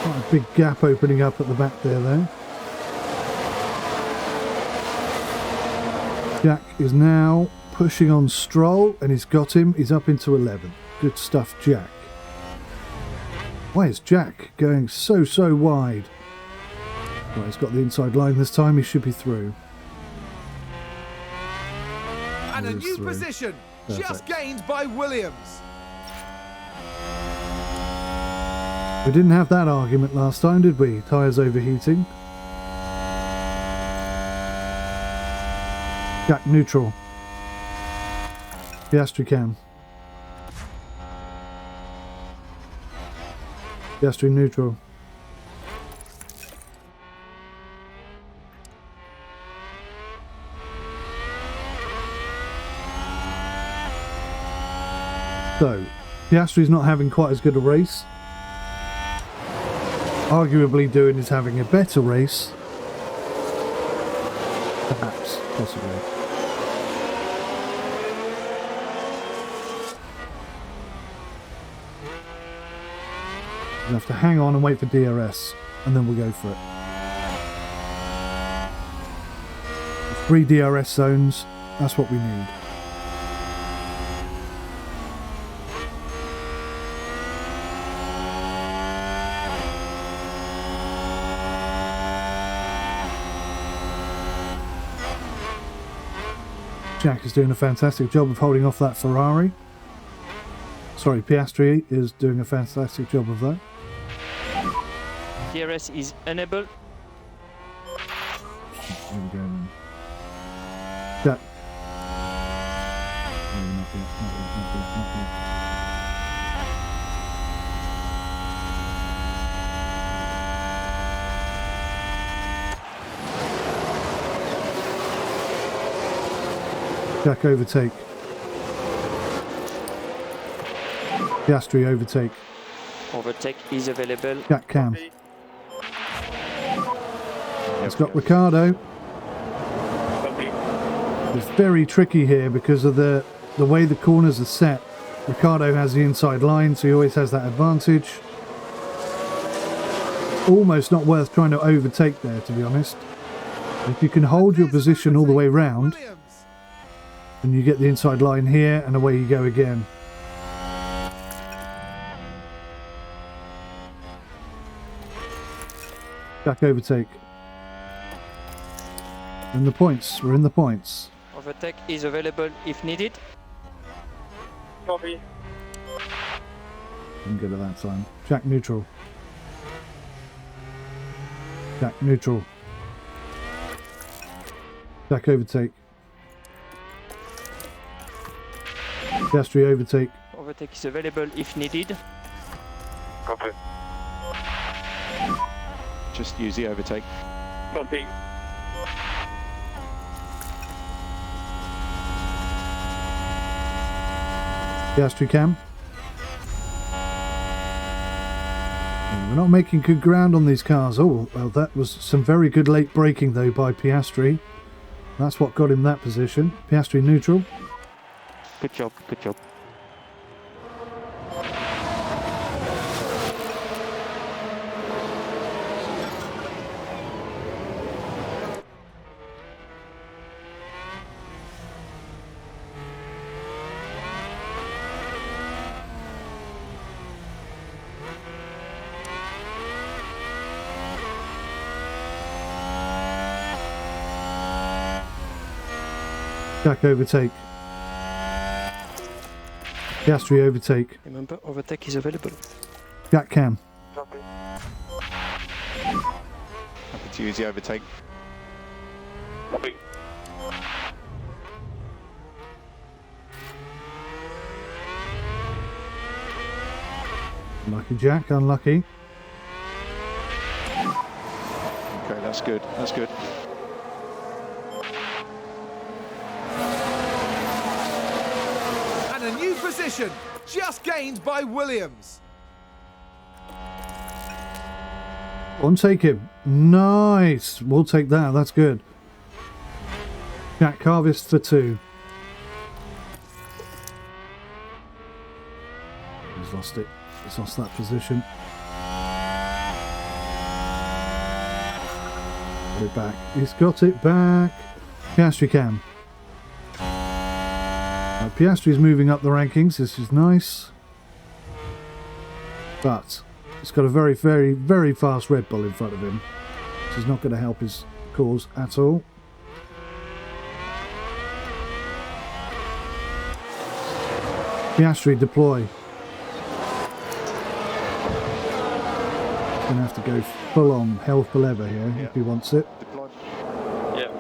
Quite a big gap opening up at the back there, though. Jack is now pushing on Stroll, and he's got him. He's up into 11th. Good stuff, Jack. Why is Jack going so wide? Well, he's got the inside line this time. He should be through. And a new Through. position, Perfect. just gained by Williams. We didn't have that argument last time, did we? Tyres overheating. Jack neutral. Piastri can. Piastri neutral. So, Piastri's not having quite as good a race. Arguably doing is having a better race. Perhaps, possibly. We'll have to hang on and wait for DRS, and then we'll go for it. 3 DRS zones, that's what we need. Jack is doing a fantastic job of holding off that Ferrari. Sorry, Piastri is doing a fantastic job of that. DRS is enabled. Here we go then. Jack. Oh, not yet, not yet, not yet, not yet. Jack overtake. Piastri overtake. Overtake is available. Jack can. It's got Ricardo. It's very tricky here because of the way the corners are set. Ricardo has the inside line, so he always has that advantage. Almost not worth trying to overtake there, to be honest. If you can hold your position all the way round, and you get the inside line here, and away you go again. Jack overtake. In the points, we're in the points. Overtake is available if needed. Copy. I'm good at that time. Jack neutral. Jack neutral. Jack overtake. Piastri overtake. Overtake is available if needed. Copy. Just use the overtake. Copy. Piastri can. We're not making good ground on these cars. Oh, well, that was some very good late braking though by Piastri. That's what got him that position. Piastri neutral. Good job, good job. Jack overtake. Piastri overtake. Remember, overtake is available. Jack can. Copy. Happy to use the overtake. Copy. Unlucky Jack, unlucky. Okay, that's good. That's good. And a new position, just gained by Williams. On, take him. Nice. We'll take that. That's good. Jack Harvest for 2. He's lost it. He's lost that position. Got it back. He's got it back. Piastri can. Piastri's moving up the rankings. This is nice. But he's got a very, very, very fast Red Bull in front of him, which is not going to help his cause at all. Piastri, deploy. He's going to have to go full on hell for leather here if he wants it. Deploy. Yeah.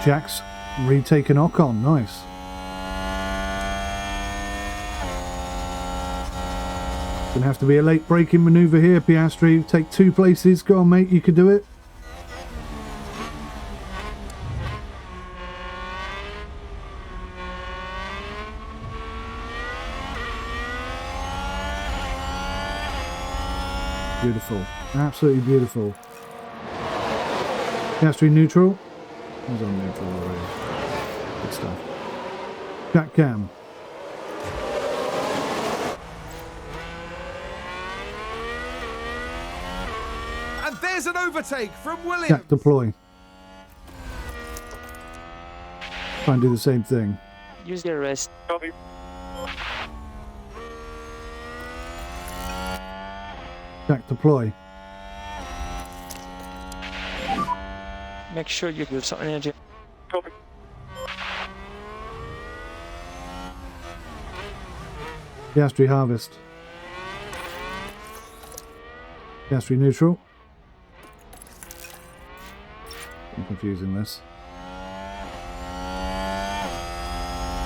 Jack's retaken Ocon. Nice. Gonna have to be a late braking manoeuvre here, Piastri. Take 2 places. Go on, mate. You can do it. Beautiful. Absolutely beautiful. Piastri neutral. He's on neutral already. Good stuff. Jack Cam. And there's an overtake from Williams. Jack deploy. Try and do the same thing. Use the rest. Copy. Jack deploy. Make sure you give some energy. Copy. Piastri harvest. Piastri neutral. I'm confusing this.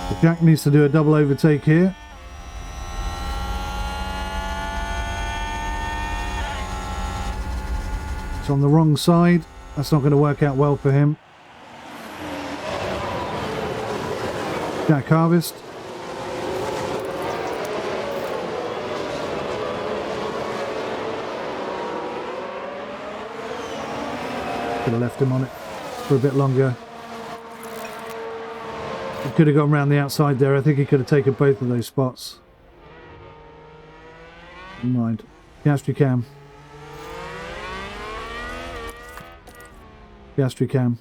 So Jack needs to do a double overtake here. It's on the wrong side. That's not going to work out well for him. Jack harvest. Could have left him on it for a bit longer. He could have gone around the outside there. I think he could have taken both of those spots. Never mind. Piastri cam. Piastri cam.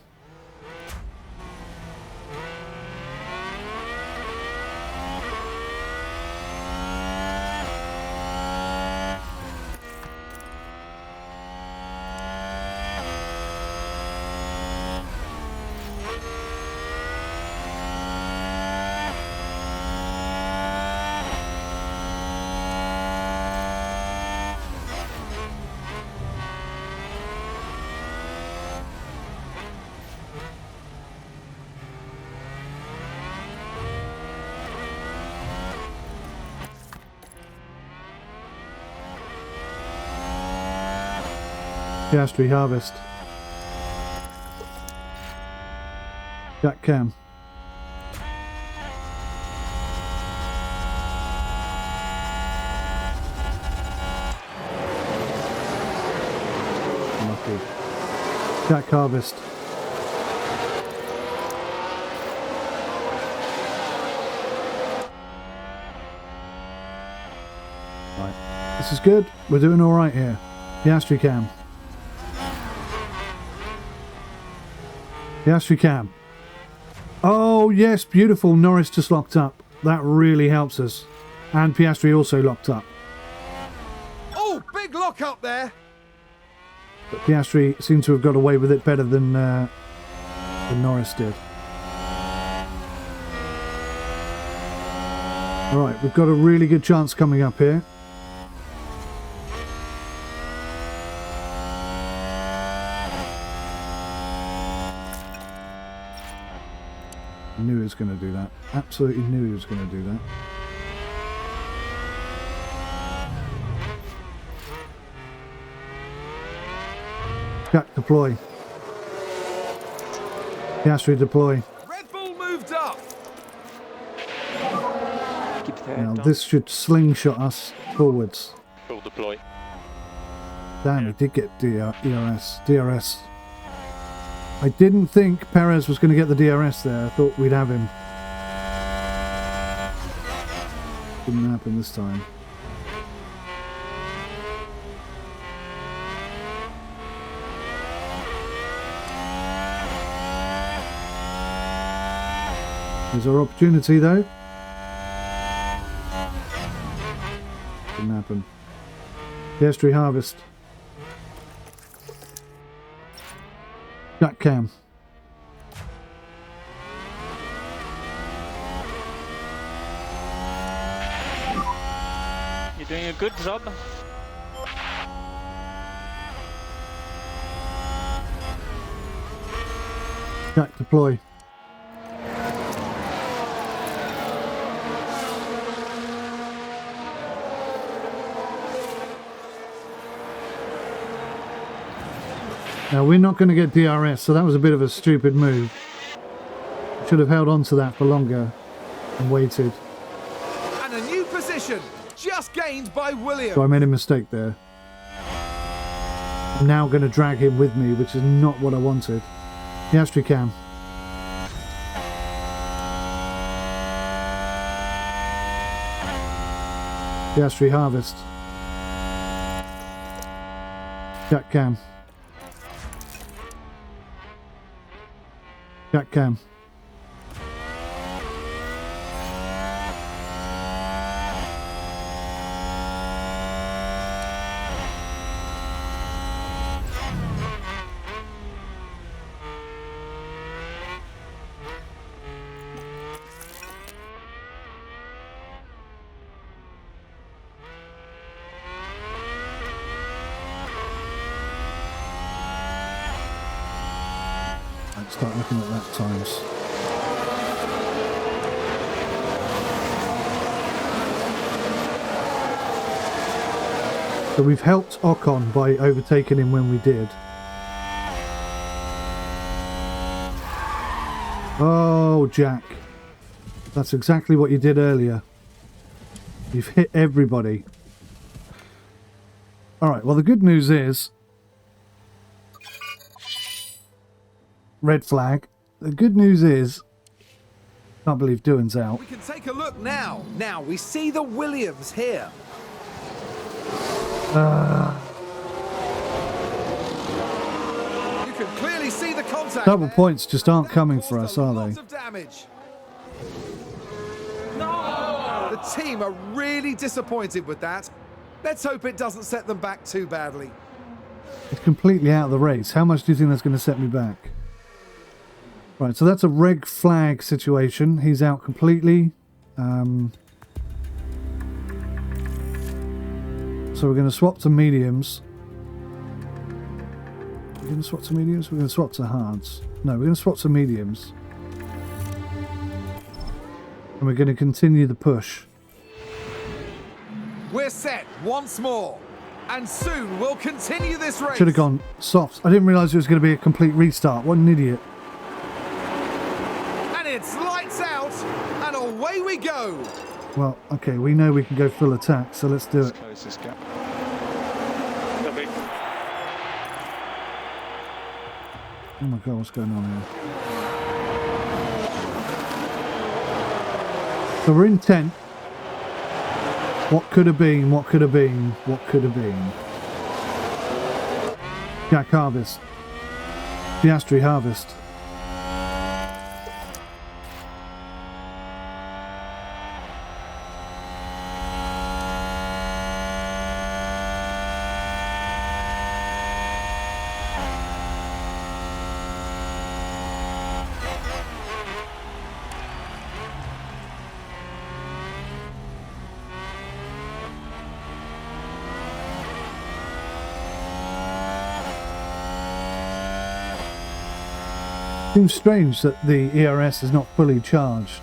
Piastri harvest. Jack cam. Unlucky. Jack harvest. Right. This is good. We're doing all right here. Piastri cam. Piastri cam. Oh, yes, beautiful. Norris just locked up. That really helps us. And Piastri also locked up. Oh, big lock up there. But Piastri seemed to have got away with it better than Norris did. Alright, we've got a really good chance coming up here. was going to do that. Absolutely knew he was going to do that. Jack, deploy. Piastri, deploy. Red Bull moved up. Keep the head Now, down. this should slingshot us forwards. Full deploy. Damn, he did get DRS. I didn't think Perez was going to get the DRS there. I thought we'd have him. Didn't happen this time. There's our opportunity though. Didn't happen. Piastri harvest. Jack cam. You're doing a good job. Jack deploy. Now we're not going to get DRS, so that was a bit of a stupid move. Should have held on to that for longer and waited. And a new position just gained by Williams. So I made a mistake there. I'm now going to drag him with me, which is not what I wanted. Piastri cam. Piastri harvest. Jack cam. Jack cam. Let's start looking at lap times. So we've helped Ocon by overtaking him when we did. Oh, Jack. That's exactly what you did earlier. You've hit everybody. Alright, well the good news is... Red flag. The good news is... Can't believe Doohan's out. We can take a look now. Now we see the Williams here. You can clearly see the contact. Double there. points just aren't That coming caused for us, a are lot they? of damage. The team are really disappointed with that. Let's hope it doesn't set them back too badly. It's completely out of the race. How much do you think that's going to set me back? Right, so that's a red flag situation. He's out completely. So we're going to swap to mediums. We're going to swap to mediums? We're going to swap to hards. No, we're going to swap to mediums. And we're going to continue the push. We're set once more. And soon we'll continue this race. Should have gone soft. I didn't realise it was going to be a complete restart. What an idiot. And it's lights out. And away we go. Well, okay, we know we can go full attack, so let's do it. Close this gap. Copy. Oh my god, what's going on here? So we're in 10th. What could have been, what could have been, what could have been. Jack harvest. Piastri harvest. Seems strange that the ERS is not fully charged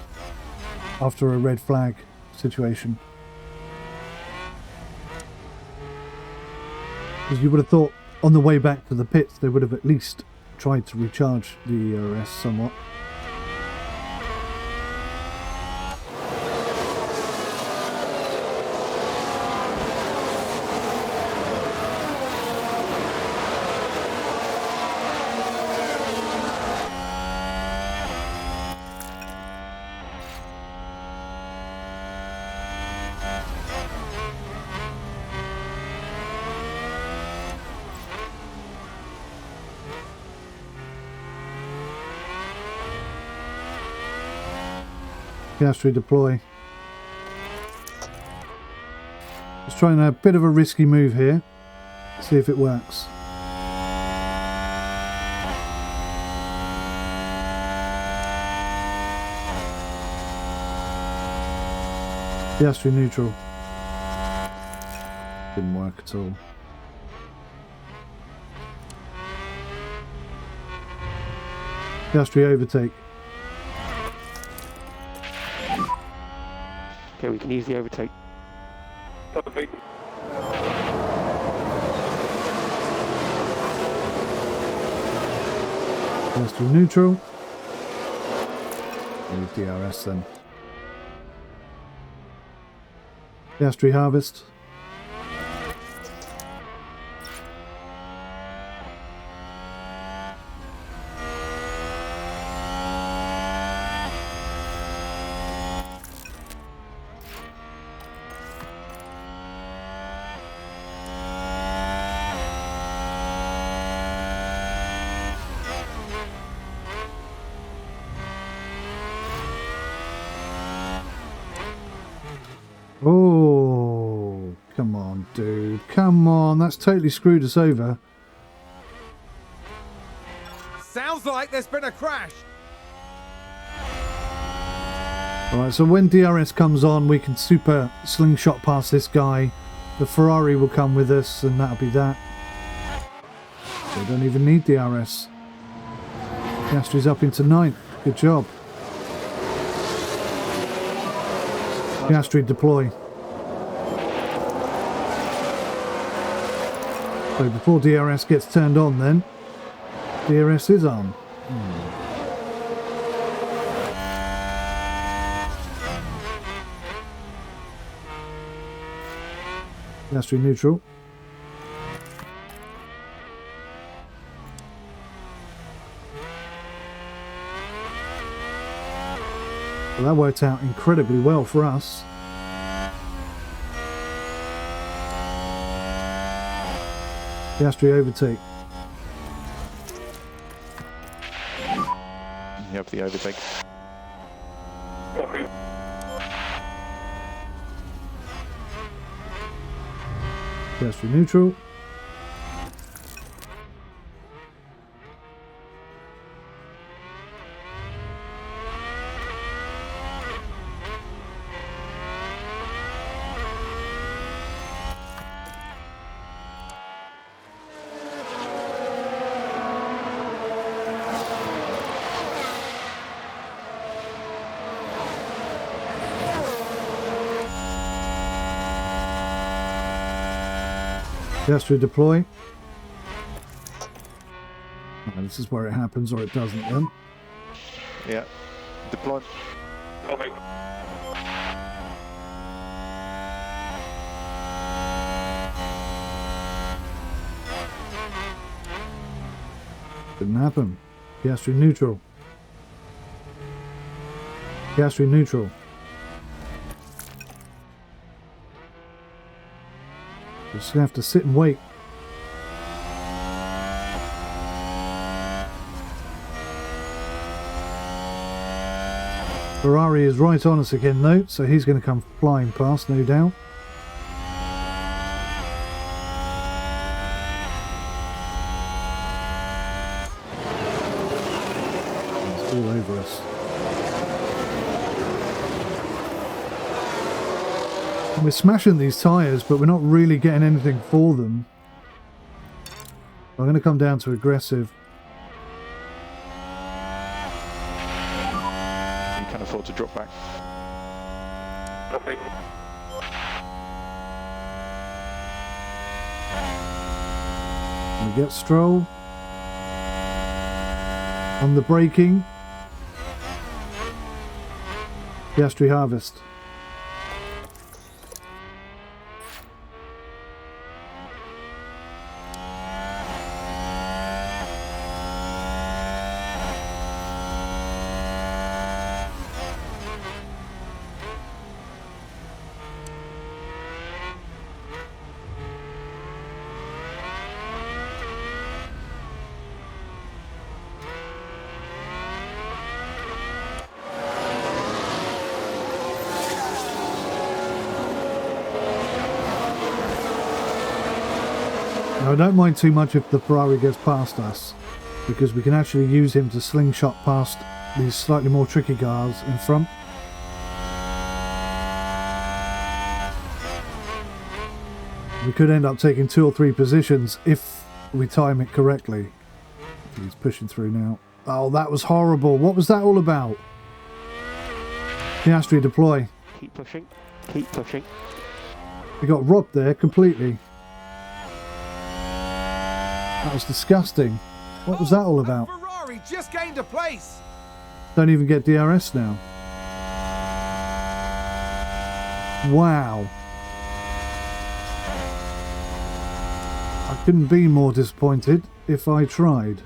after a red flag situation. Because you would have thought on the way back to the pits they would have at least tried to recharge the ERS somewhat. Gas redeploy. Just trying a bit of a risky move here. See if it works. Gas neutral. Didn't work at all. Gas overtake. Okay, we can easily overtake. Copy. Gas neutral. Move DRS then. Gas harvest. Oh, come on, dude. Come on, that's totally screwed us over. Sounds like there's been a crash. Alright, so when DRS comes on, we can super slingshot past this guy. The Ferrari will come with us, and that'll be that. We don't even need DRS. Piastri's up into 9th. Good job. Piastri deploy. So before DRS gets turned on then, DRS is on. Piastri neutral. Well, that worked out incredibly well for us. Piastri overtake. You have the overtake. Copy. Piastri neutral. Piastri deploy. Oh, this is where it happens, or it doesn't then. Yeah. Deploy. Copy. Didn't happen. Piastri neutral. Piastri neutral. Just gonna have to sit and wait. Ferrari is right on us again though, so he's going to come flying past, no doubt. He's all over us. We're smashing these tyres, but we're not really getting anything for them. I'm going to come down to aggressive. told to drop back. Copy. We get Stroll on the braking. Piastri Harvest. Now, I don't mind too much if the Ferrari gets past us, because we can actually use him to slingshot past these slightly more tricky cars in front. We could end up taking 2 or 3 positions if we time it correctly. He's pushing through now. Oh, that was horrible. What was that all about? Piastri deploy. Keep pushing. Keep pushing. We got robbed there completely. That was disgusting. What was that all about? Ferrari just gained a place. Don't even get DRS now. Wow. I couldn't be more disappointed if I tried.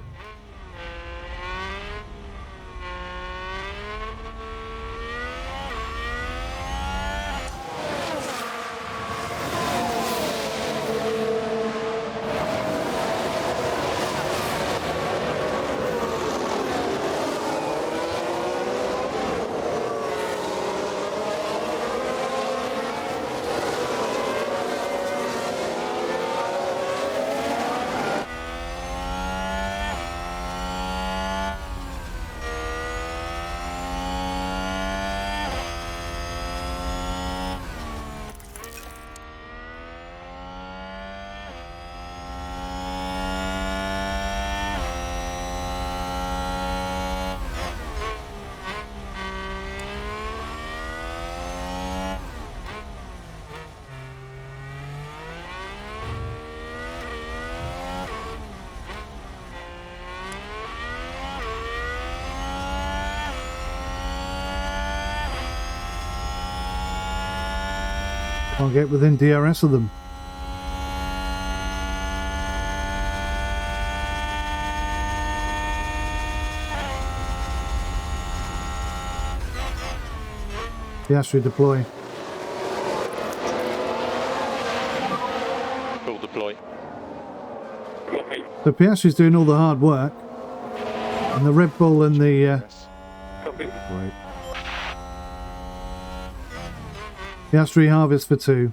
Can't get within DRS of them. Piastri deploy. Full deploy. Copy. So Piastri's doing all the hard work, and the Red Bull and the Yes. Copy. right. Piastri Harvest for 2.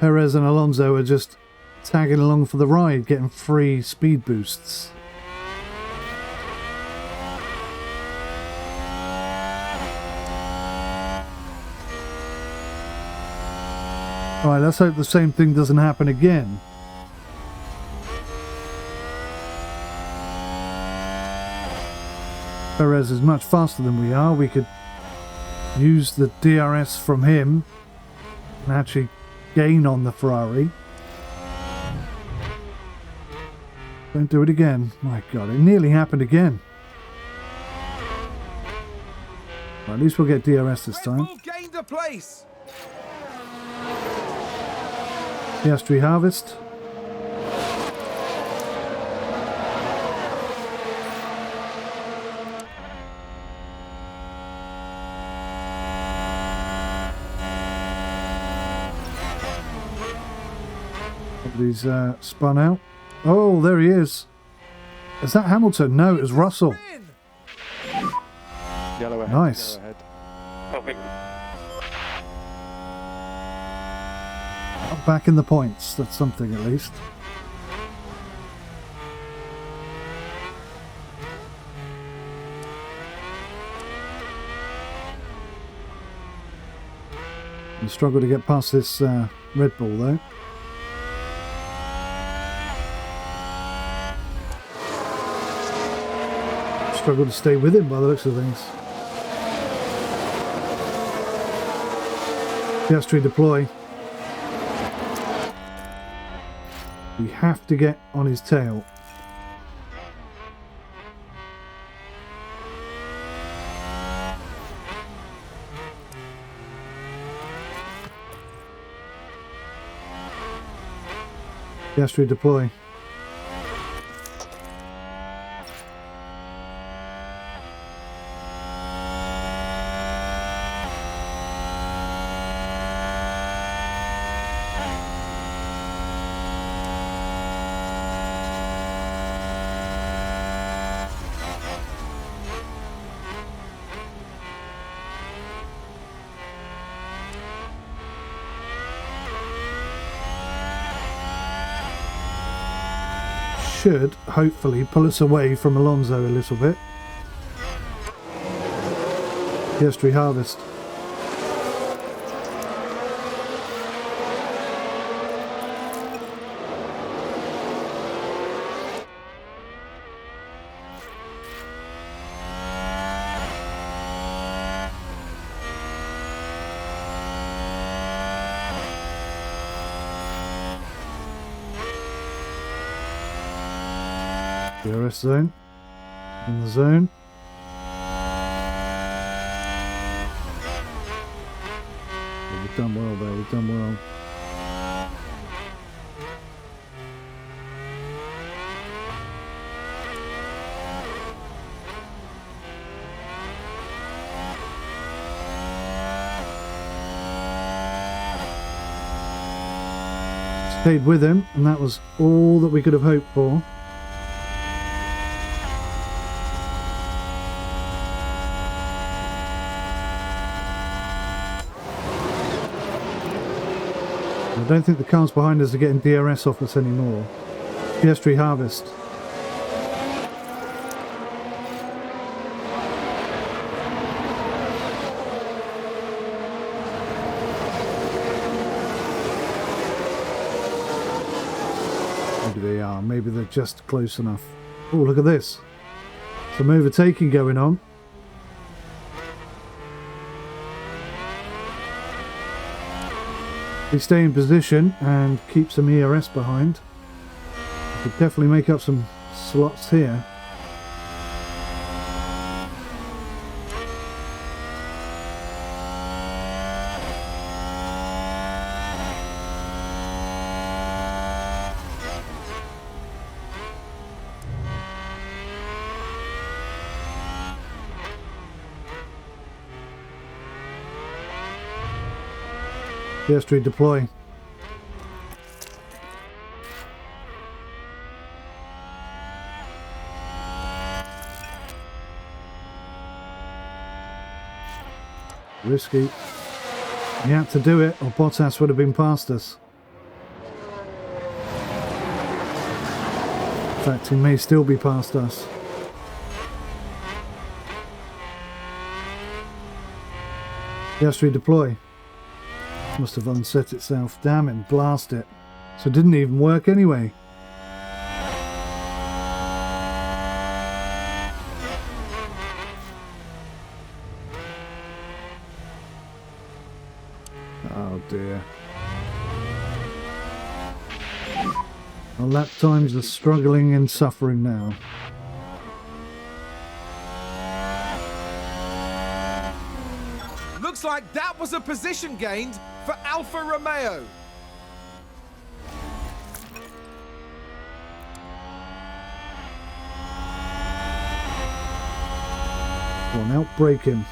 Perez and Alonso are just tagging along for the ride, getting free speed boosts. Alright, let's hope the same thing doesn't happen again. Perez is much faster than we are. We could use the DRS from him and actually gain on the Ferrari. Don't do it again. My God, it nearly happened again. Well, at least we'll get DRS this Red time. Bull gained a place. Piastri Harvest. He's spun out. Oh, there he is. Is that Hamilton? No, it was Russell. Win. Yellow ahead. Nice. Yellow ahead. Copy. Back in the points. That's something at least. You struggle to get past this Red Bull though. struggle to stay with him by the looks of things. Piastri deploy. We have to get on his tail. Piastri deploy. Should hopefully pull us away from Alonso a little bit. Piastri harvest. DRS zone. In the zone. We've done well there, we've done well. Stayed with him, and that was all that we could have hoped for. I don't think the cars behind us are getting DRS off us anymore. Piastri harvest. Maybe they are. Maybe they're just close enough. Oh, look at this. Some overtaking going on. We stay in position and keep some ERS behind. We could definitely make up some slots here. Piastri deploy. Risky. He had to do it or Bottas would have been past us. In fact, he may still be past us. Piastri deploy. Must have unset itself. Damn it, blast it. So it didn't even work anyway. Oh dear. Our lap times are struggling and suffering now. Looks like that was a position gained for Alfa Romeo. Come on, outbrake him.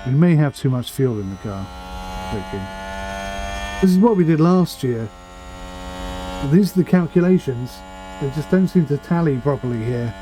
We may have too much fuel in the car. Thinking. This is what we did last year. These are the calculations. They just don't seem to tally properly here.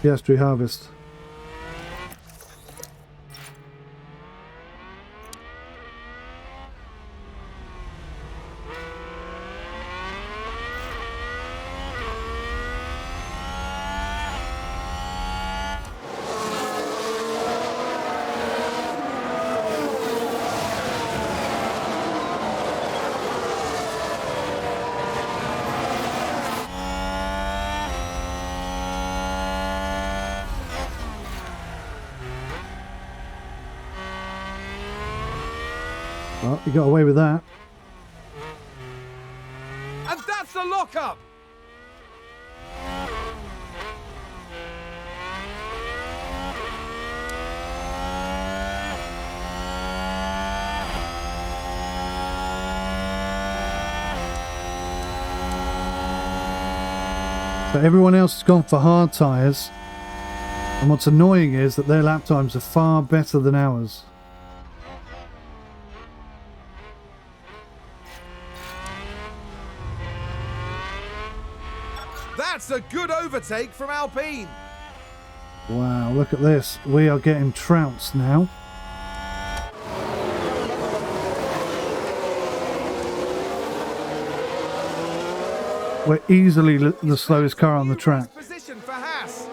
Piastri harvest. Well, you got away with that. And that's the lockup! So everyone else has gone for hard tyres. And what's annoying is that their lap times are far better than ours. That's a good overtake from Alpine. Wow, look at this. We are getting trounced now. We're easily the slowest car on the track. Position for Haas.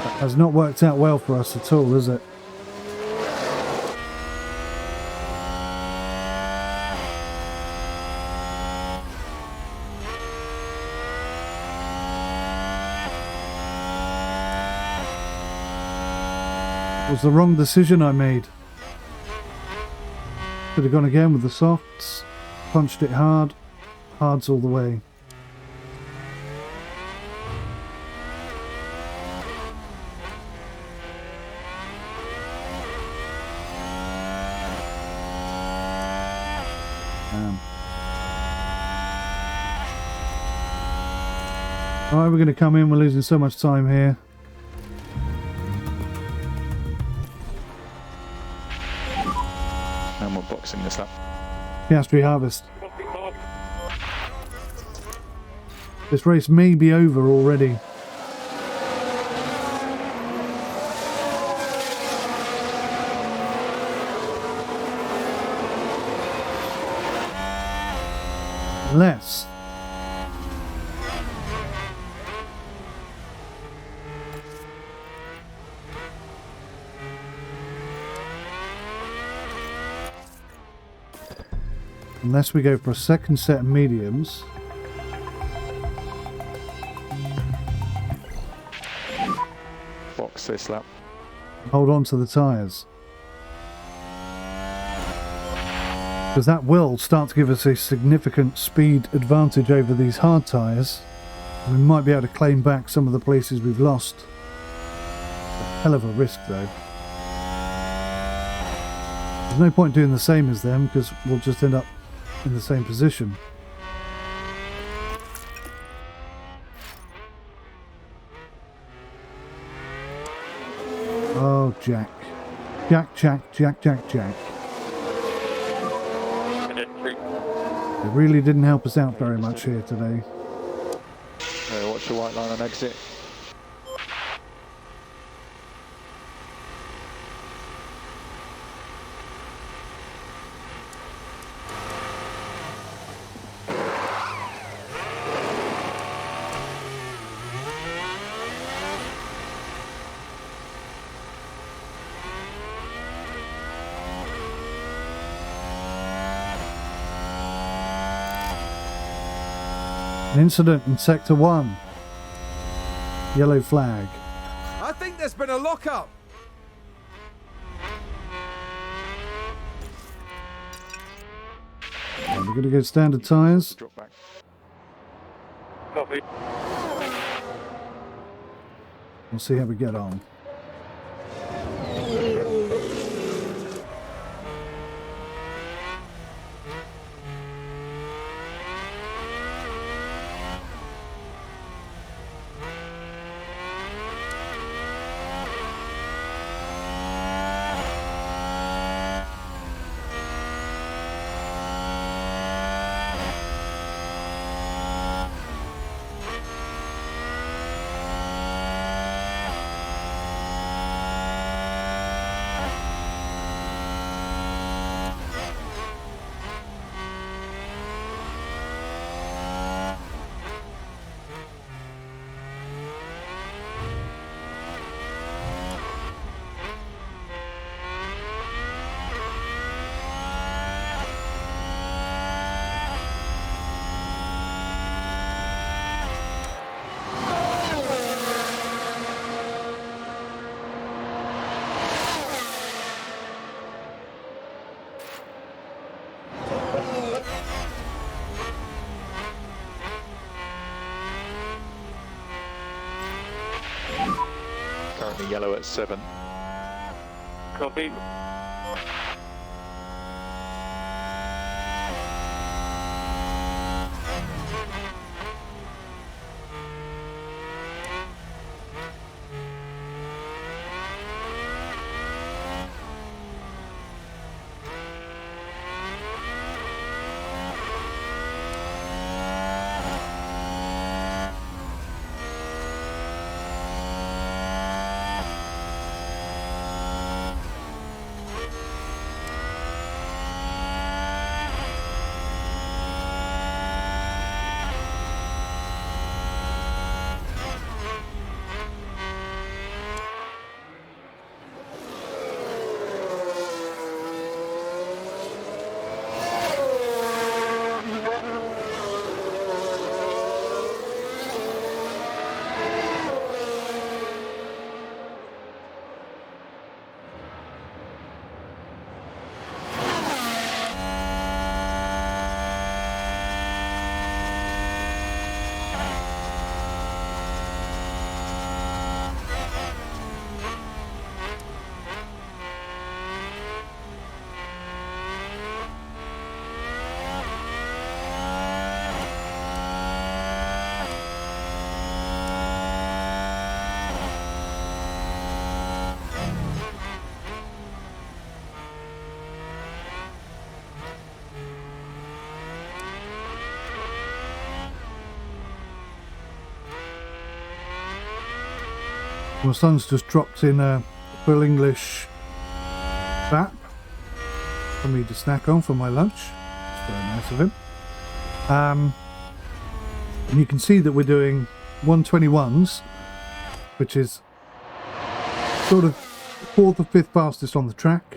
That has not worked out well for us at all, has it? It was the wrong decision I made. Could have gone again with the softs, punched it hard, hards all the way. Alright, we're going to come in, we're losing so much time here. No more boxing this lap. Piastri harvest. Copy, Mark. This race may be over already. Unless we go for a second set of mediums. Box this lap. Hold on to the tyres. Because that will start to give us a significant speed advantage over these hard tyres. We might be able to claim back some of the places we've lost. A hell of a risk though. There's no point doing the same as them because we'll just end up in the same position. Oh, Jack. Jack. It really didn't help us out very much here today. Watch the white line on exit. An incident in Sector 1. Yellow flag. I think there's been a lockup. We're going to go standard tyres. Drop back. Copy. We'll see how we get on. yellow at 7. Copy. My son's just dropped in a full English wrap for me to snack on for my lunch. It's very nice of him. And you can see that we're doing 121s, which is sort of 4th or 5th fastest on the track.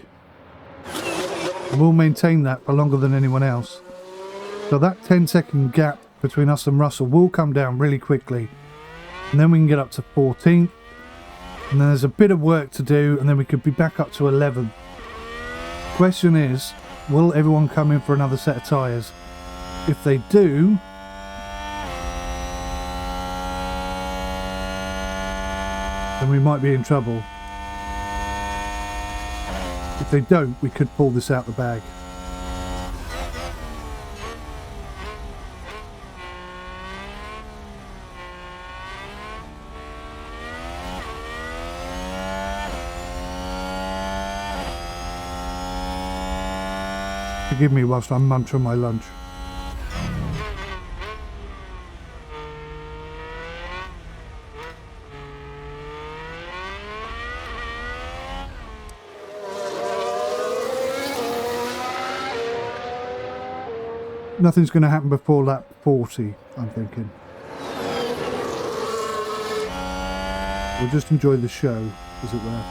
And we'll maintain that for longer than anyone else. So that 10-second gap between us and Russell will come down really quickly. And then we can get up to 14th. And then there's a bit of work to do, and then we could be back up to 11th. Question is, will everyone come in for another set of tyres? If they do, then we might be in trouble. If they don't, we could pull this out the bag. Forgive me whilst I'm munching my lunch. Nothing's going to happen before lap 40, I'm thinking. We'll just enjoy the show, as it were.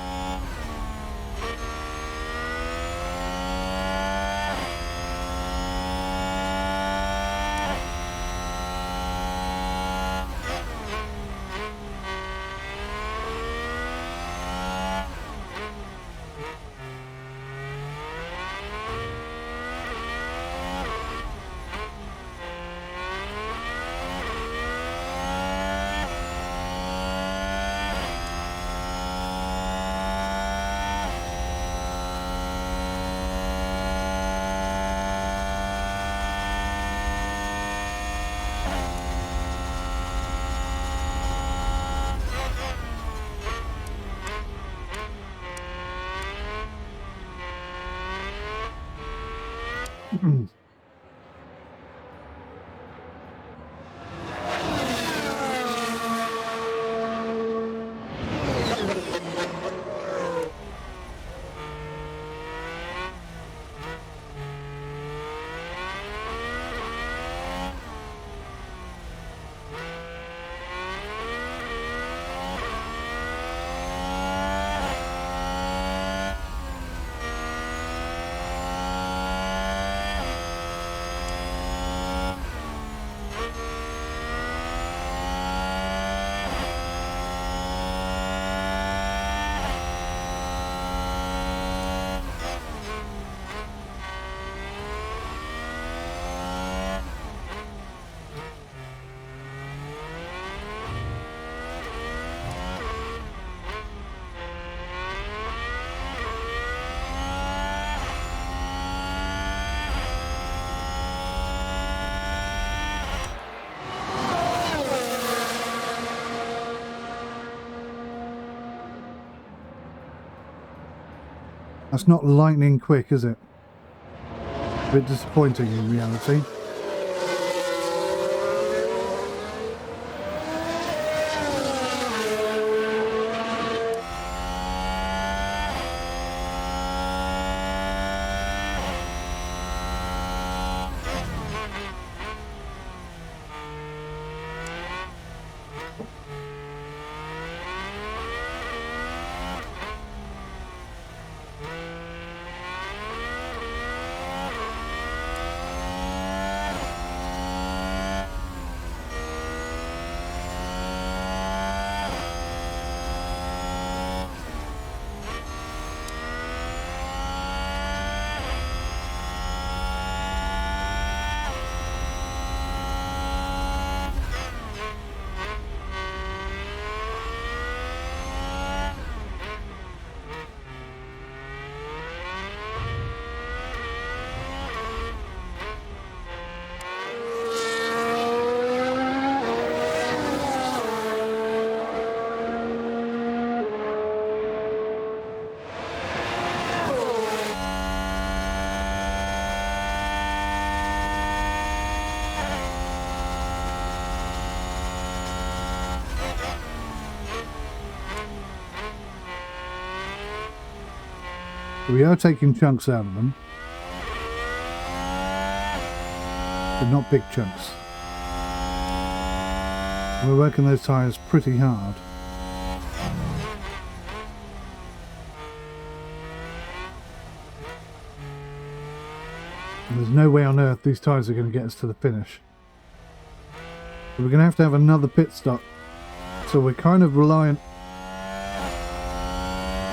That's not lightning quick, is it? A bit disappointing in reality. We are taking chunks out of them, but not big chunks. We're working those tyres pretty hard. And there's no way on earth these tyres are going to get us to the finish. So we're going to have another pit stop. So we're kind of reliant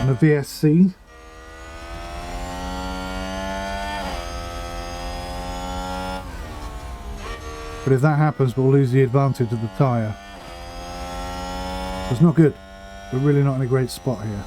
on a VSC. But if that happens, we'll lose the advantage of the tyre. So it's not good. We're really not in a great spot here.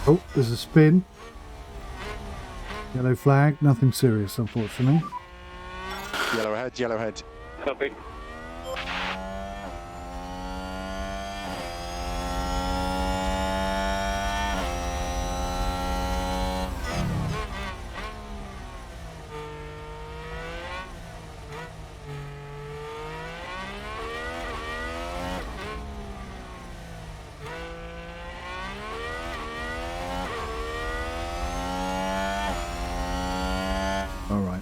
Oh, there's a spin. Yellow flag, nothing serious, unfortunately. Yellow ahead, yellow ahead. Copy. Alright.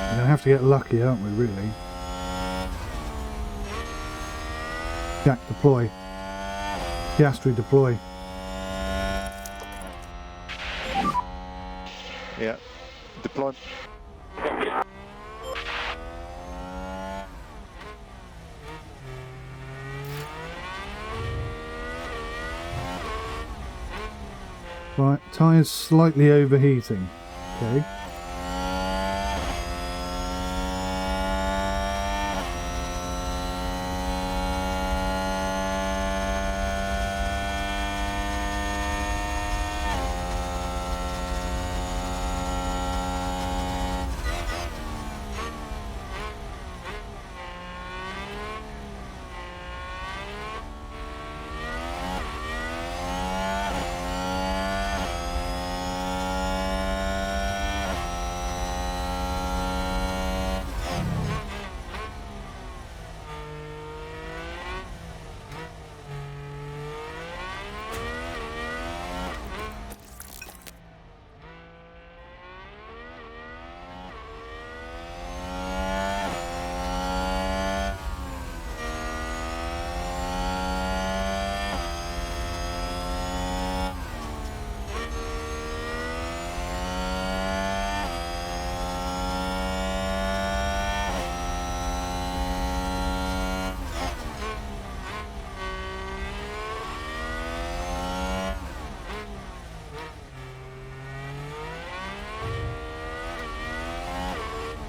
We're going to have to get lucky, aren't we, really? Jack deploy. Piastri deploy. Yeah. Deploy. Right, tyres slightly overheating. Okay.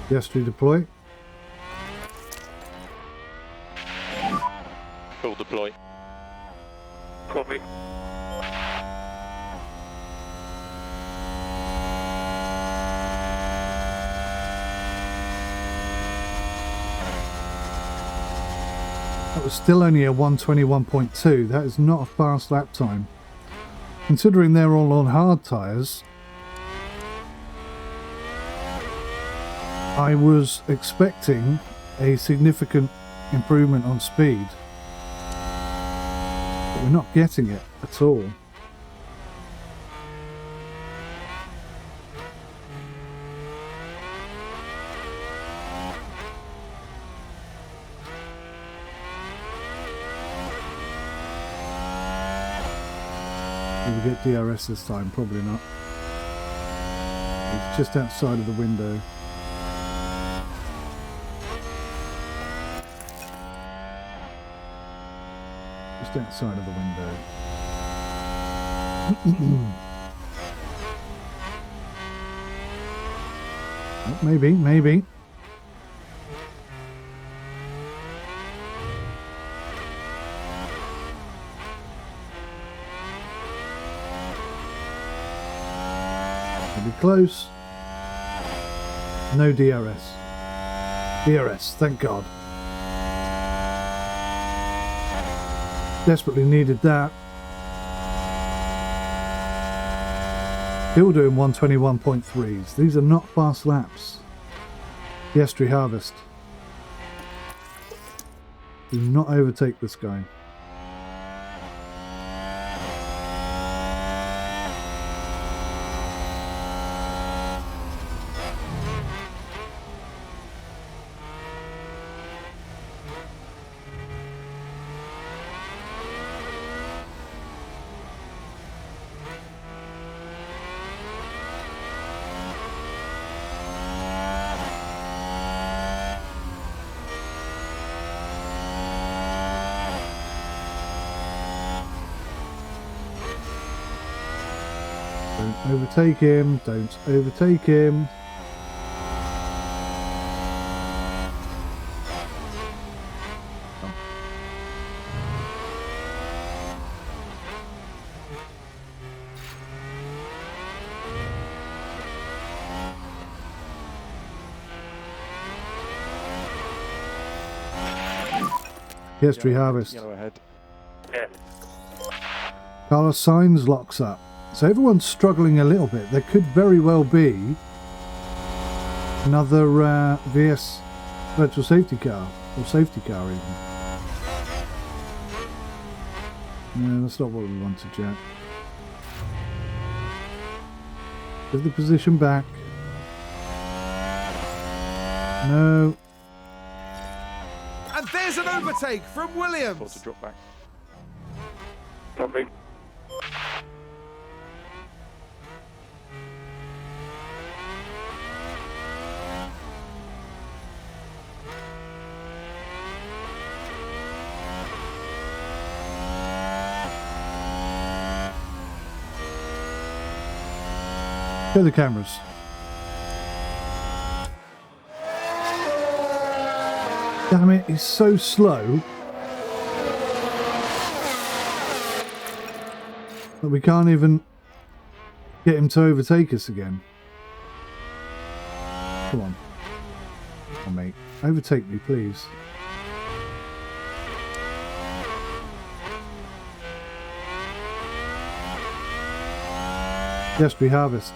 Piastri deploy. Full deploy. Copy. That was still only a 121.2. That is not a fast lap time. Considering they're all on hard tyres, I was expecting a significant improvement on speed. But we're not getting it at all. Will we get DRS this time? Probably not. It's just outside of the window. Just outside of the window. Oh, maybe. Be close. No DRS. DRS, thank God. Desperately needed that. Still doing 121.3s. These are not fast laps. Piastri harvest. Do not overtake this guy. Don't overtake him. Don't overtake him. Piastri harvest. Yellow ahead. Yeah. Carlos Sainz locks up. So everyone's struggling a little bit. There could very well be another VS virtual safety car, or safety car even. No, that's not what we wanted, Jack. Give the position back. No. And there's an overtake from Forward Williams. to drop back. Copy. Go the cameras. Damn it, he's so slow that we can't even get him to overtake us again. Come on. Come on, mate. Overtake me, please. Yes, we harvest.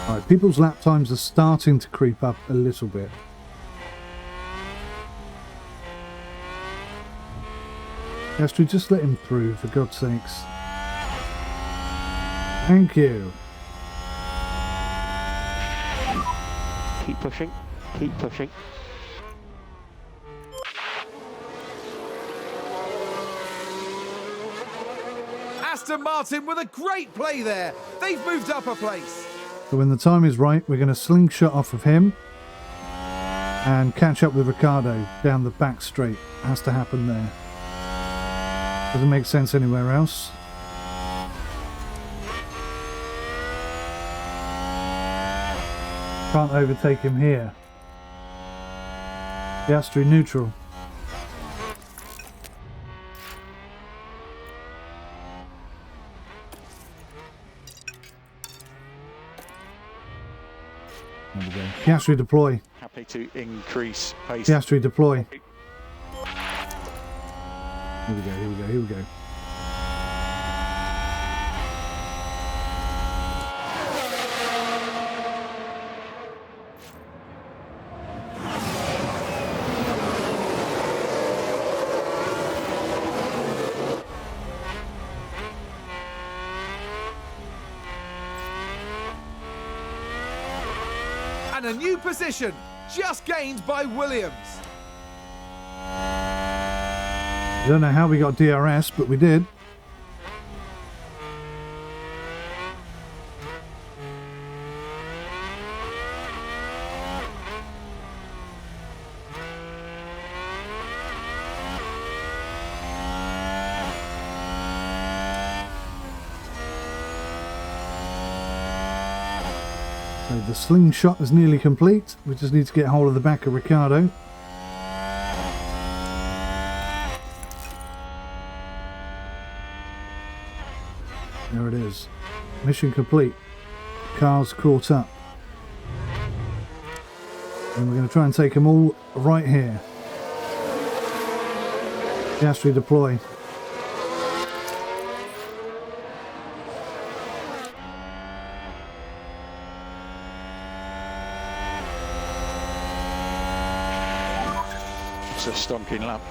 Right, people's lap times are starting to creep up a little bit. Piastri, just let him through, for God's sakes. Thank you. Keep pushing. Keep pushing. Aston Martin with a great play there. They've moved up a place. So when the time is right, we're going to slingshot off of him. and catch up with Ricardo down the back straight. Has to happen there. Doesn't make sense anywhere else. Can't overtake him here. Piastri neutral. There we go. Piastri deploy. Happy to increase pace. Piastri deploy. Here we go, here we go, here we go. And a new position, just gained by Williams. I don't know how we got DRS, but we did. So the slingshot is nearly complete. We just need to get hold of the back of Ricardo. There it is. Mission complete. Cars caught up. And we're going to try and take them all right here. Piastri deploy. It's a stonking lap.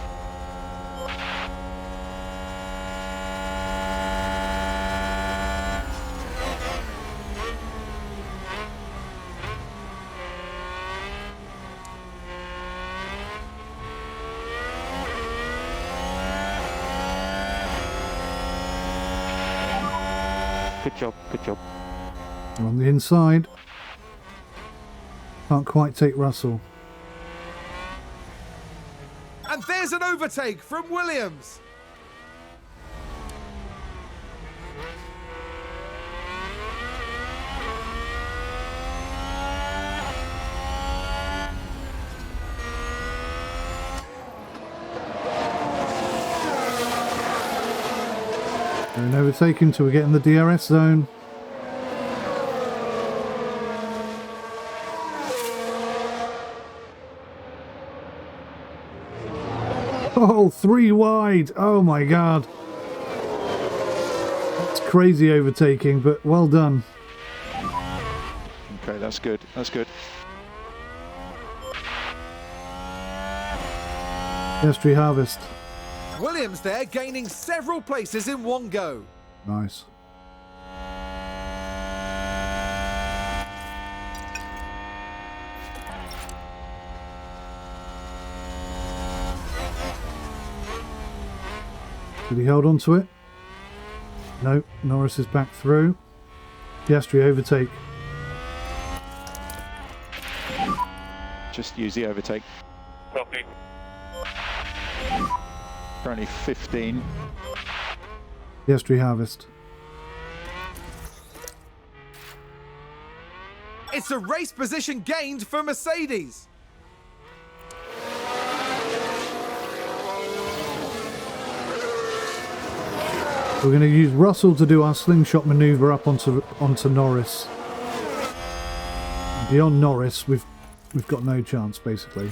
Good job, good job. We're on the inside. Can't quite take Russell. And there's an overtake from Williams. Don't overtake him till we get in the DRS zone. Oh, 3 wide. Oh my god. That's crazy overtaking, but well done. Okay, that's good. That's good. Piastri harvest. Williams there gaining several places in one go. Nice. Did he hold on to it? No, Norris is back through. Piastri overtake. Just use the overtake. Copy. Currently 15. Piastri harvest. It's a race position gained for Mercedes. We're going to use Russell to do our slingshot manoeuvre up onto Norris. Beyond Norris, we've got no chance, basically.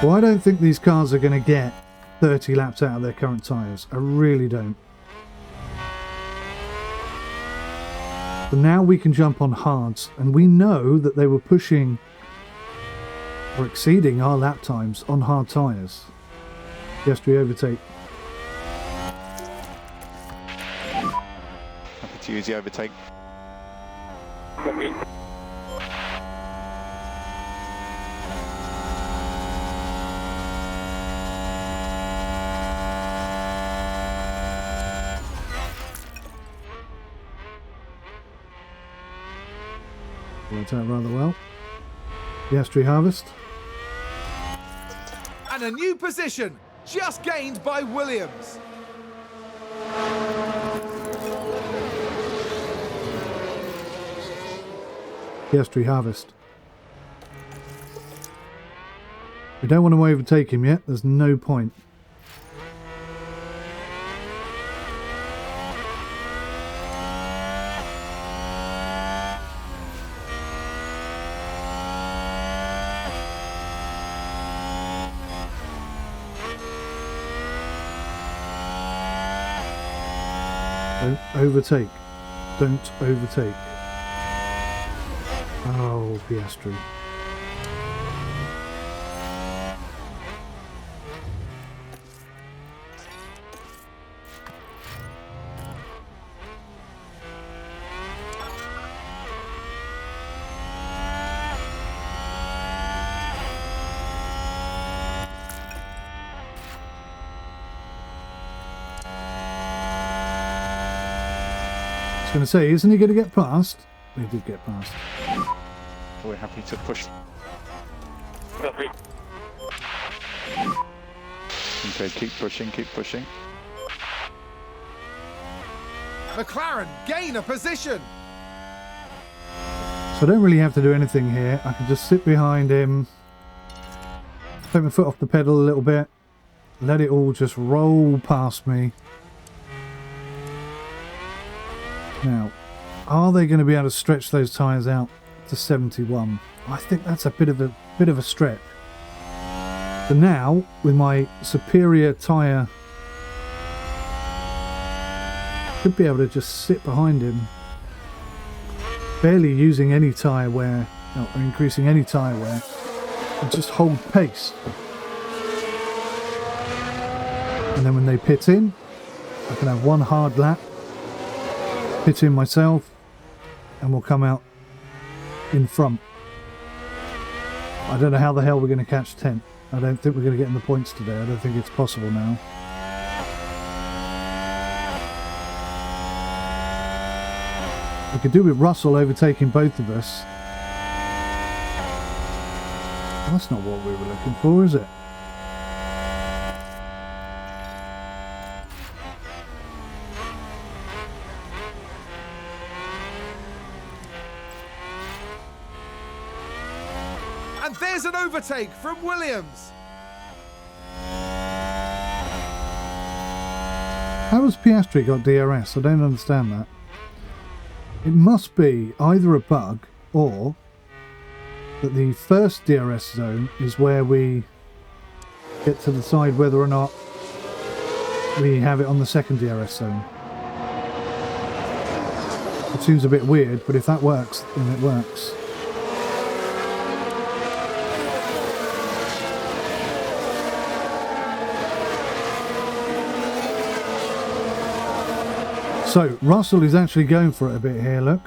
Well, I don't think these cars are going to get 30 laps out of their current tyres. I really don't. But now we can jump on hards, and we know that they were pushing or exceeding our lap times on hard tyres. Piastri overtake. Happy to use the overtake. Copy. Worked out rather well. Piastri harvest. And a new position, just gained by Williams. Piastri harvest. We don't want to overtake him yet. There's no point. Don't overtake. Don't overtake. Oh, Piastri. I was going to say, isn't he going to get past? He did get past. We're happy to push. Copy. Okay, keep pushing, keep pushing. McLaren gain a position. So I don't really have to do anything here. I can just sit behind him, take my foot off the pedal a little bit, let it all just roll past me. Now, are they going to be able to stretch those tyres out to 71? I think that's a bit of a stretch. But now, with my superior tyre, could be able to just sit behind him, barely using any tyre wear, or increasing any tyre wear, and just hold pace. And then when they pit in, I can have one hard lap, pit in myself, and we'll come out in front. I don't know how the hell we're going to catch 10th. I don't think we're going to get in the points today. I don't think it's possible now. We could do with Russell overtaking both of us. That's not what we were looking for, is it? And there's an overtake from Williams. How has Piastri got DRS? I don't understand that. It must be either a bug or that the first DRS zone is where we get to decide whether or not we have it on the second DRS zone. It seems a bit weird, but if that works, then it works. So, Russell is actually going for it a bit here, look.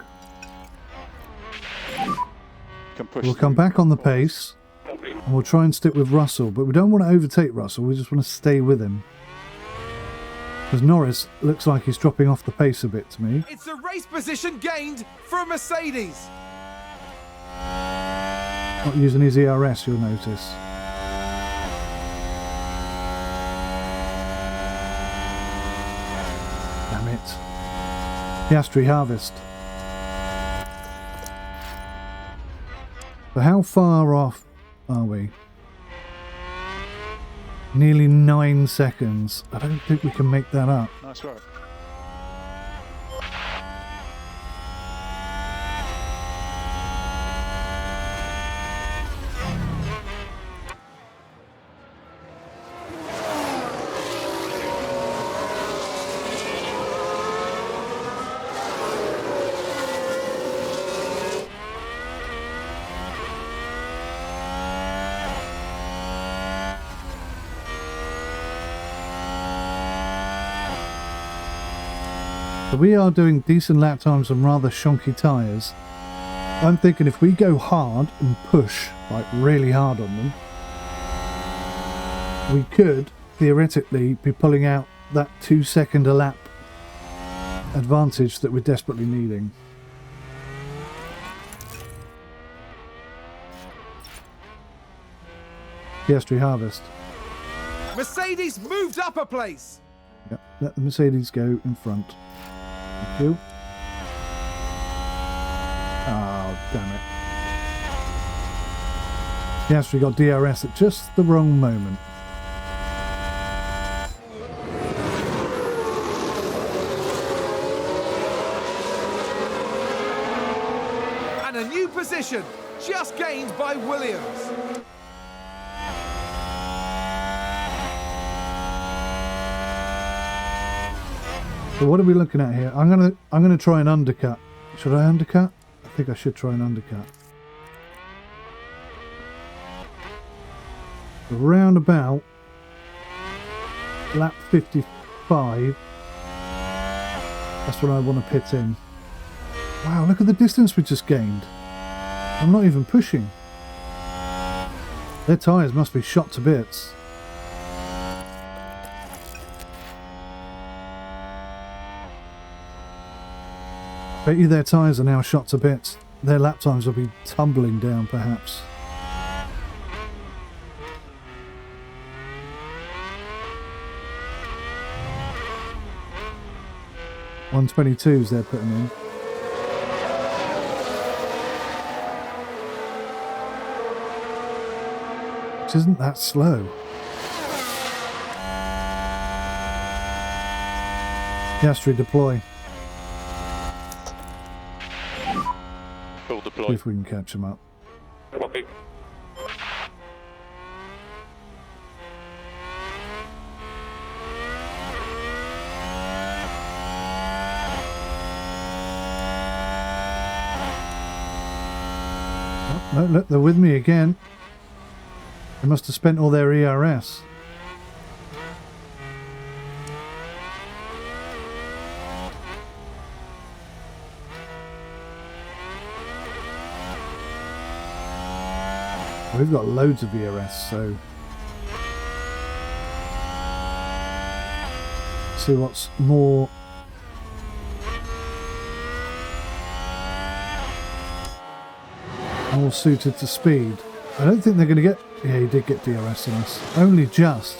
Can push We'll come back on the pace, and we'll try and stick with Russell, but we don't want to overtake Russell, we just want to stay with him. Because Norris looks like he's dropping off the pace a bit to me. It's a race position gained for Mercedes. Not using his ERS, you'll notice. Damn it. Piastri harvest. But how far off are we? Nearly 9 seconds. I don't think we can make that up. Nice work. So we are doing decent lap times on rather shonky tyres. I'm thinking if we go hard and push, like really hard on them, we could theoretically be pulling out that 2 second a lap advantage that we're desperately needing. Piastri harvest. Mercedes moved up a place. Yep, let the Mercedes go in front. Thank you. Oh, damn it. Piastri got DRS at just the wrong moment. And a new position, just gained by Williams. So what are we looking at here? I'm gonna try an undercut. Should I undercut? I think I should try an undercut. Around about lap 55. That's when I want to pit in. Wow, look at the distance we just gained. I'm not even pushing. Their tyres must be shot to bits. Bet you their tyres are now shot to bits. Their lap times will be tumbling down, perhaps. .122s they're putting in. Which isn't that slow. Piastri deploy. Full See deploy. if we can catch them up. Copy. Oh, no, look, they're with me again. They must have spent all their ERS. We've got loads of ERS, so see what's more suited to speed. I don't think they're going to get... Yeah, he did get DRS on us. Only just.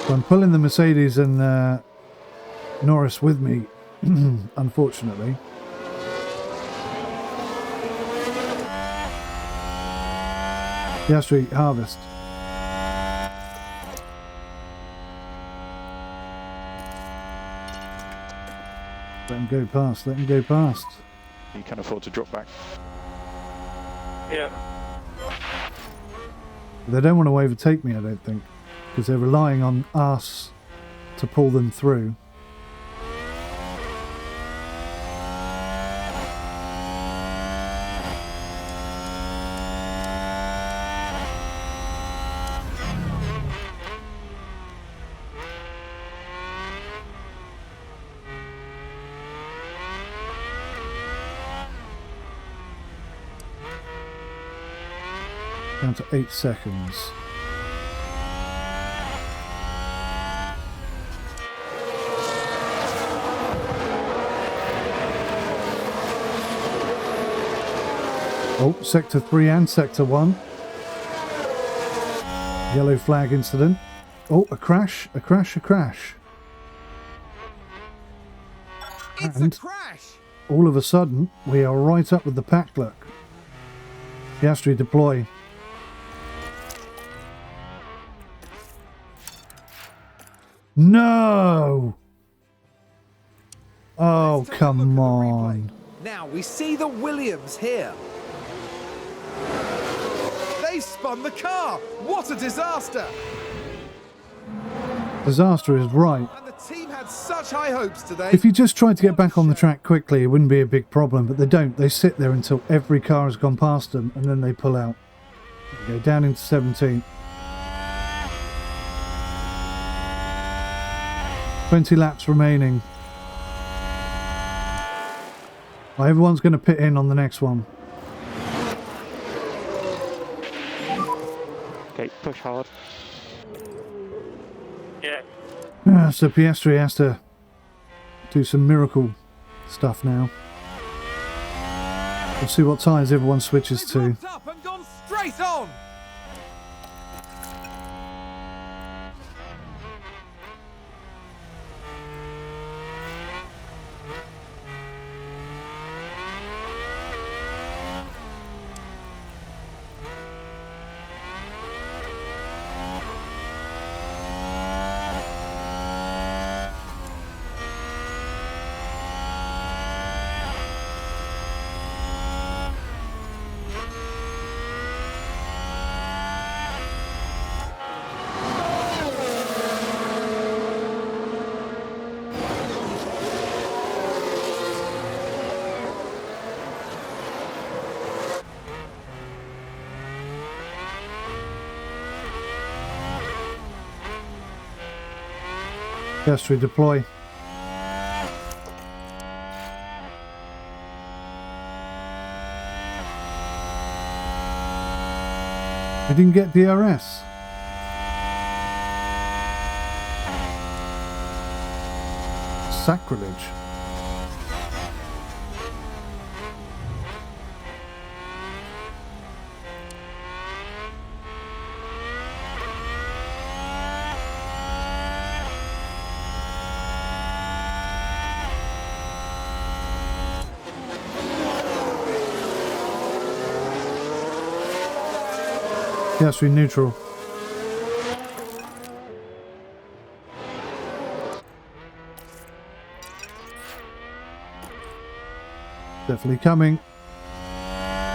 So I'm pulling the Mercedes and Norris with me, unfortunately. Piastri, harvest. Let him go past, let him go past. You can afford to drop back. Yeah. They don't want to overtake me, I don't think, because they're relying on us to pull them through. Down to 8 seconds. Oh, Sector 3 and Sector 1. Yellow flag incident. Oh, a crash, a crash, a crash. It's And a crash. all of a sudden, we are right up with the pack, look. Piastri deploy. No! Oh, Let's take a come look at the on. replay. Now we see the Williams here. They spun the car. What a disaster. Disaster is right. And the team had such high hopes today. If you just tried to get back on the track quickly, it wouldn't be a big problem, but they don't. They sit there until every car has gone past them, and then they pull out. Go down into 17th. 20 laps remaining. Well, everyone's going to pit in on the next one. Okay, push hard. Yeah. So Piastri has to do some miracle stuff now. We'll see what tyres everyone switches They've to. locked up and gone straight on. S2E deploy. We didn't get DRS. Sacrilege. Yes, we're neutral. Definitely coming.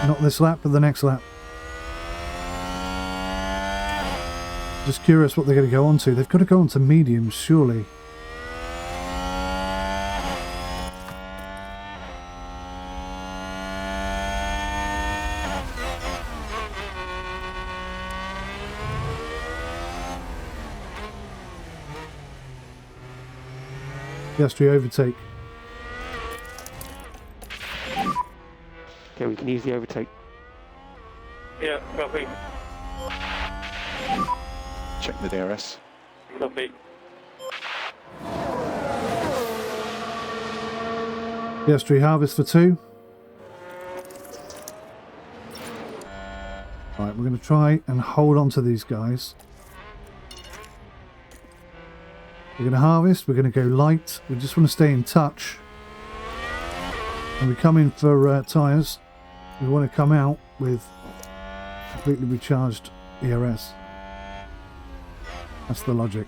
Not this lap, but the next lap. Just curious what they're going to go on to. They've got to go on to mediums, surely. Yes, we overtake. Okay, we can easily overtake. Yeah, copy. Check the DRS. Copy. Yes, we harvest for 2. Right, we're going to try and hold on to these guys. We're going to harvest, we're going to go light, we just want to stay in touch. And we come in for tyres. We want to come out with completely recharged ERS. That's the logic.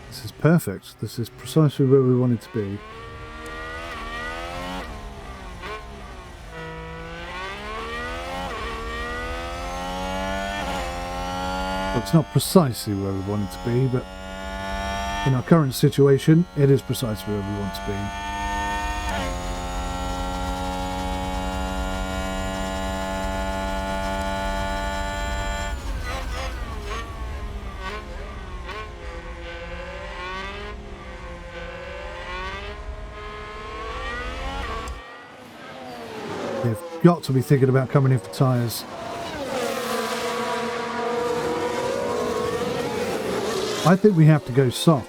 This is perfect. This is precisely where we want it to be. Well, it's not precisely where we want it to be, but in our current situation, it is precisely where we want to be. They've got to be thinking about coming in for tyres. I think we have to go soft.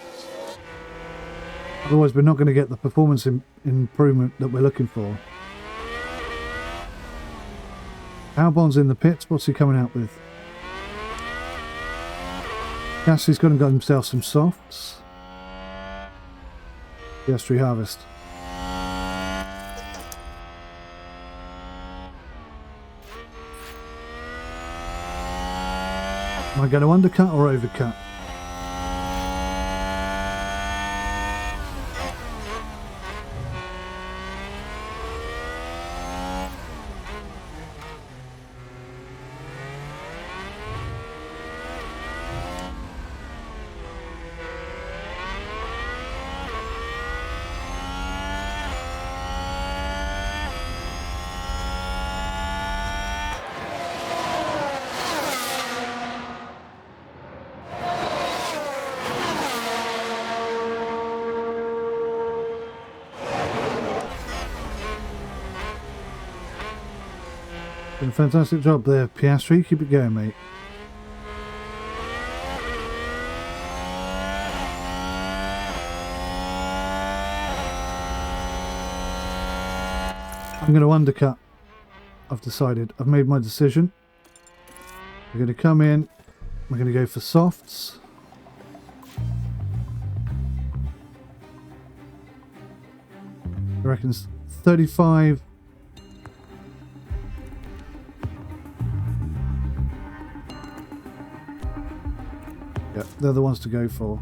Otherwise we're not going to get the performance improvement that we're looking for. Albon's in the pits. What's he coming out with? Gasly's going to get himself some softs. Yes, harvest. Am I going to undercut or overcut? Been a fantastic job there, Piastri. Keep it going, mate. I'm going to undercut. I've decided. I've made my decision. We're going to come in. We're going to go for softs. I reckon it's 35. Yeah, they're the ones to go for.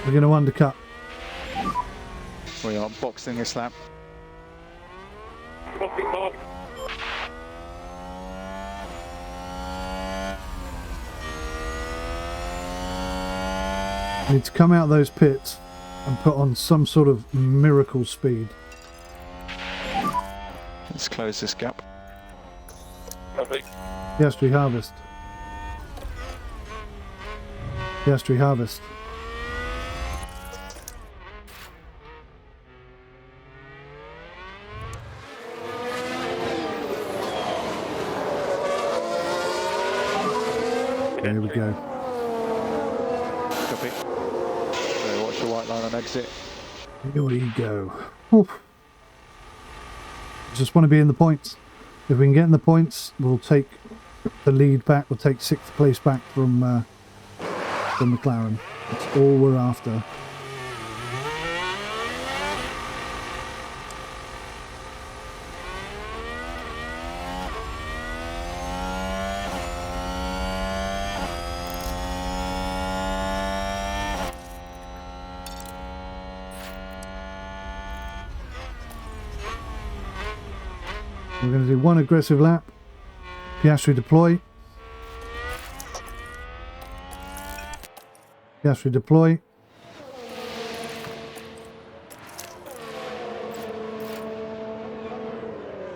We're going to undercut. We are boxing this lap. Copy, Mark. We need to come out of those pits and put on some sort of miracle speed. Let's close this gap. Copy. Piastri harvest. Piastri harvest. There we go. Copy. So watch the white line on exit. Here we go. Oof. Just want to be in the points. If we can get in the points, we'll take the lead back. We'll take 6th place back from McLaren. That's all we're after. We're going to do one aggressive lap. Piastri deploy. Piastri deploy.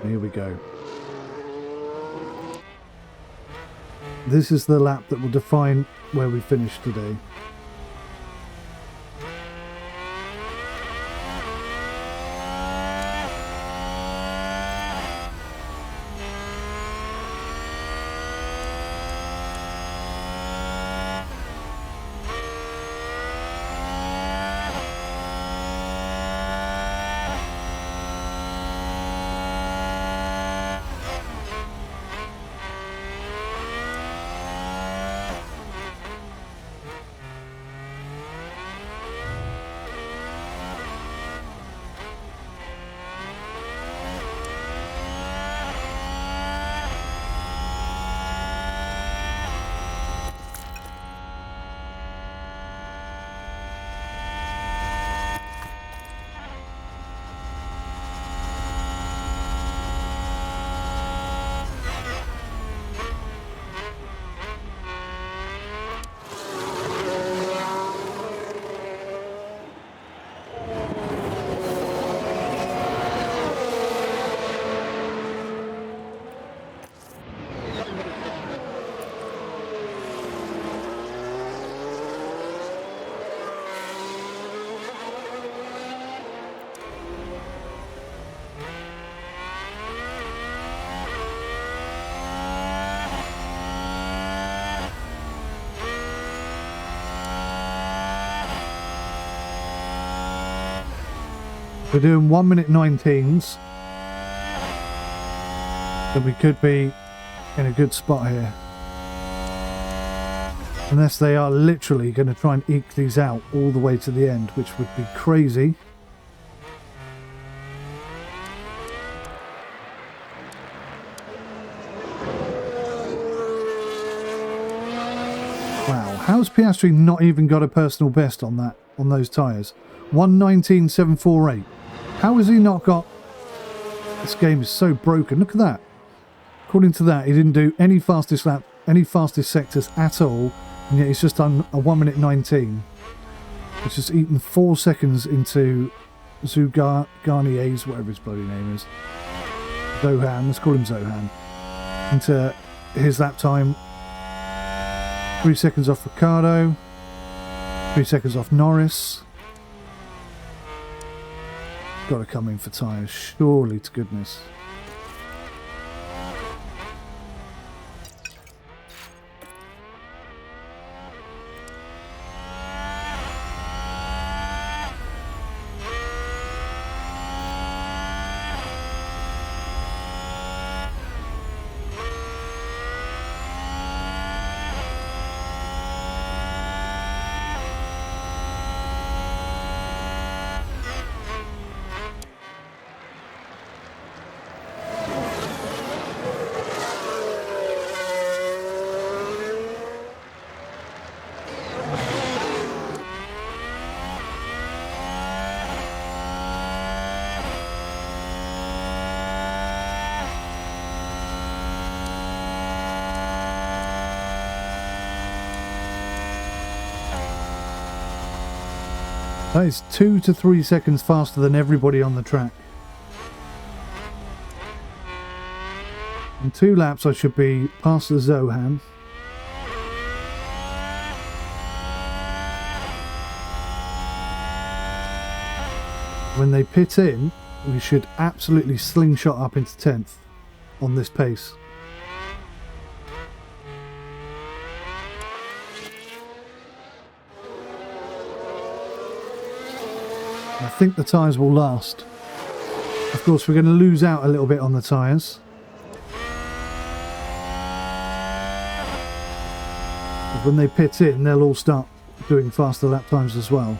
Here we go. This is the lap that will define where we finish today. We're doing 1 minute 19s. Then we could be in a good spot here. Unless they are literally going to try and eke these out all the way to the end, which would be crazy. Wow, how's Piastri not even got a personal best on that, on those tyres? 1:19.748. How has he not got... This game is so broken. Look at that. According to that, he didn't do any fastest lap, any fastest sectors at all, and yet he's just done a 1 minute 19. It's just eaten 4 seconds into Garnier's, whatever his bloody name is. Zohan, let's call him Zohan. Into his lap time. 3 seconds off Ricardo. 3 seconds off Norris. Got to come in for tyres, surely to goodness. That is 2 to 3 seconds faster than everybody on the track. In 2 laps I should be past the Zohan. When they pit in, we should absolutely slingshot up into 10th on this pace. I think the tyres will last. Of course, we're going to lose out a little bit on the tyres. When they pit in, they'll all start doing faster lap times as well.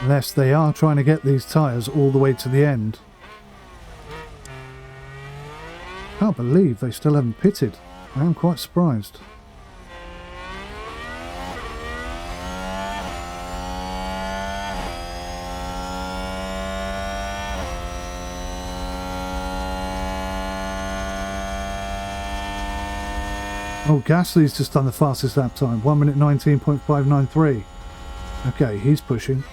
Unless they are trying to get these tyres all the way to the end. I can't believe they still haven't pitted. I am quite surprised. Oh, Gasly's just done the fastest lap time, 1 minute 19.593. Okay, he's pushing.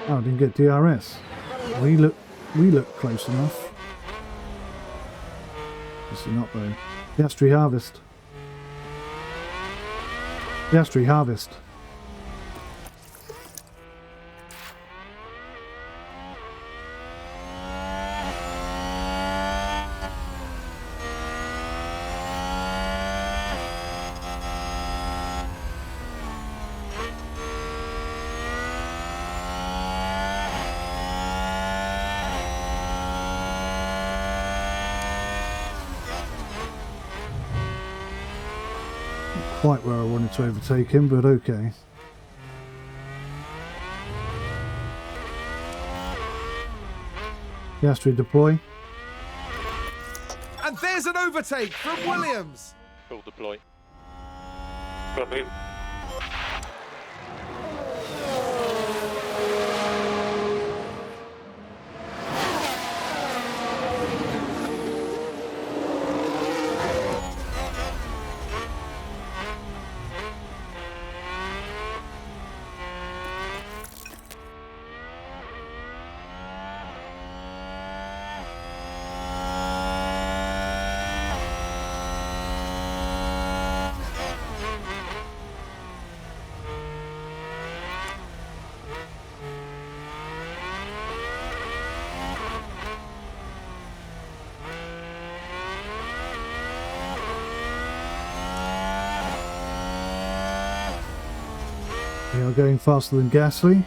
Oh, I didn't get DRS. We look close enough. This is not though. Piastri harvest. Piastri harvest. Quite where I wanted to overtake him, but okay. Piastri deploy. And there's an overtake from Williams. Full deploy. Copy. We are going faster than Gasly.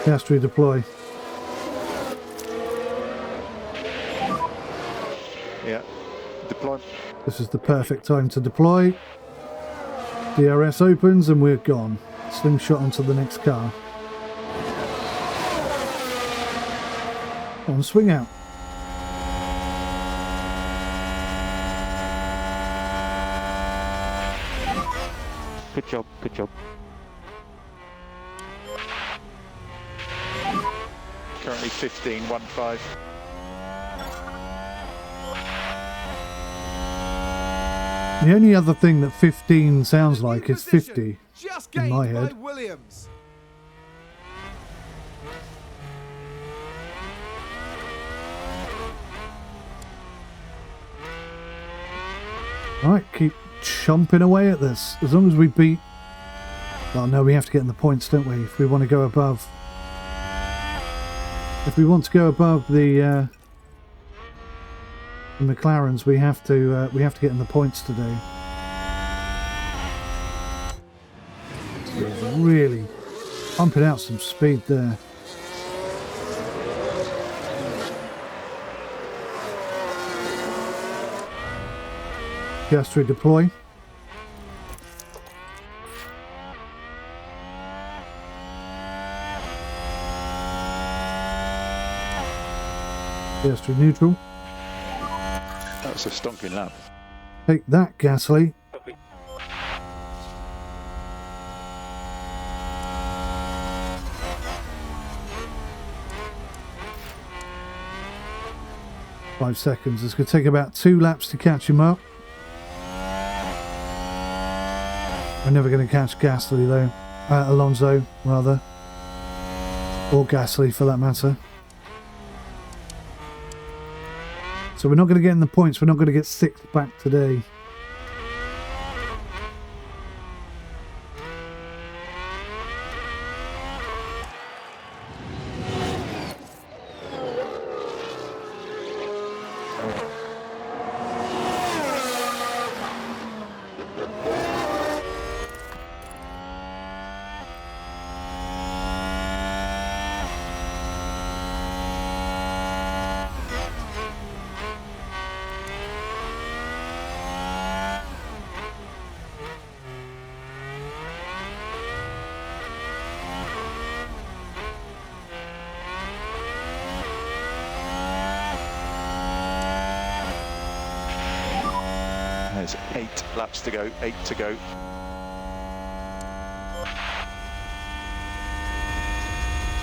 Piastri deploy. Yeah, deploy. This is the perfect time to deploy. DRS opens and we're gone. Slingshot onto the next car. On swing out. Good job, good job. Currently 15.15. The only other thing that 15 sounds like is 50 Just in my gained by head. Williams. Right, keep chomping away at this. As long as we beat... Well, no, we have to get in the points, don't we? If we want to go above... If we want to go above the McLarens, we have to get in the points today. So really pumping out some speed there. Piastri deploy. Piastri neutral. That's a stonking lap. Take that, Gasly. Copy. 5 seconds. It's going to take about 2 laps to catch him up. We're never going to catch Gasly though. Alonso, rather. Or Gasly for that matter. So we're not going to get in the points. We're not going to get 6th back today. There's 8 laps to go, 8 to go.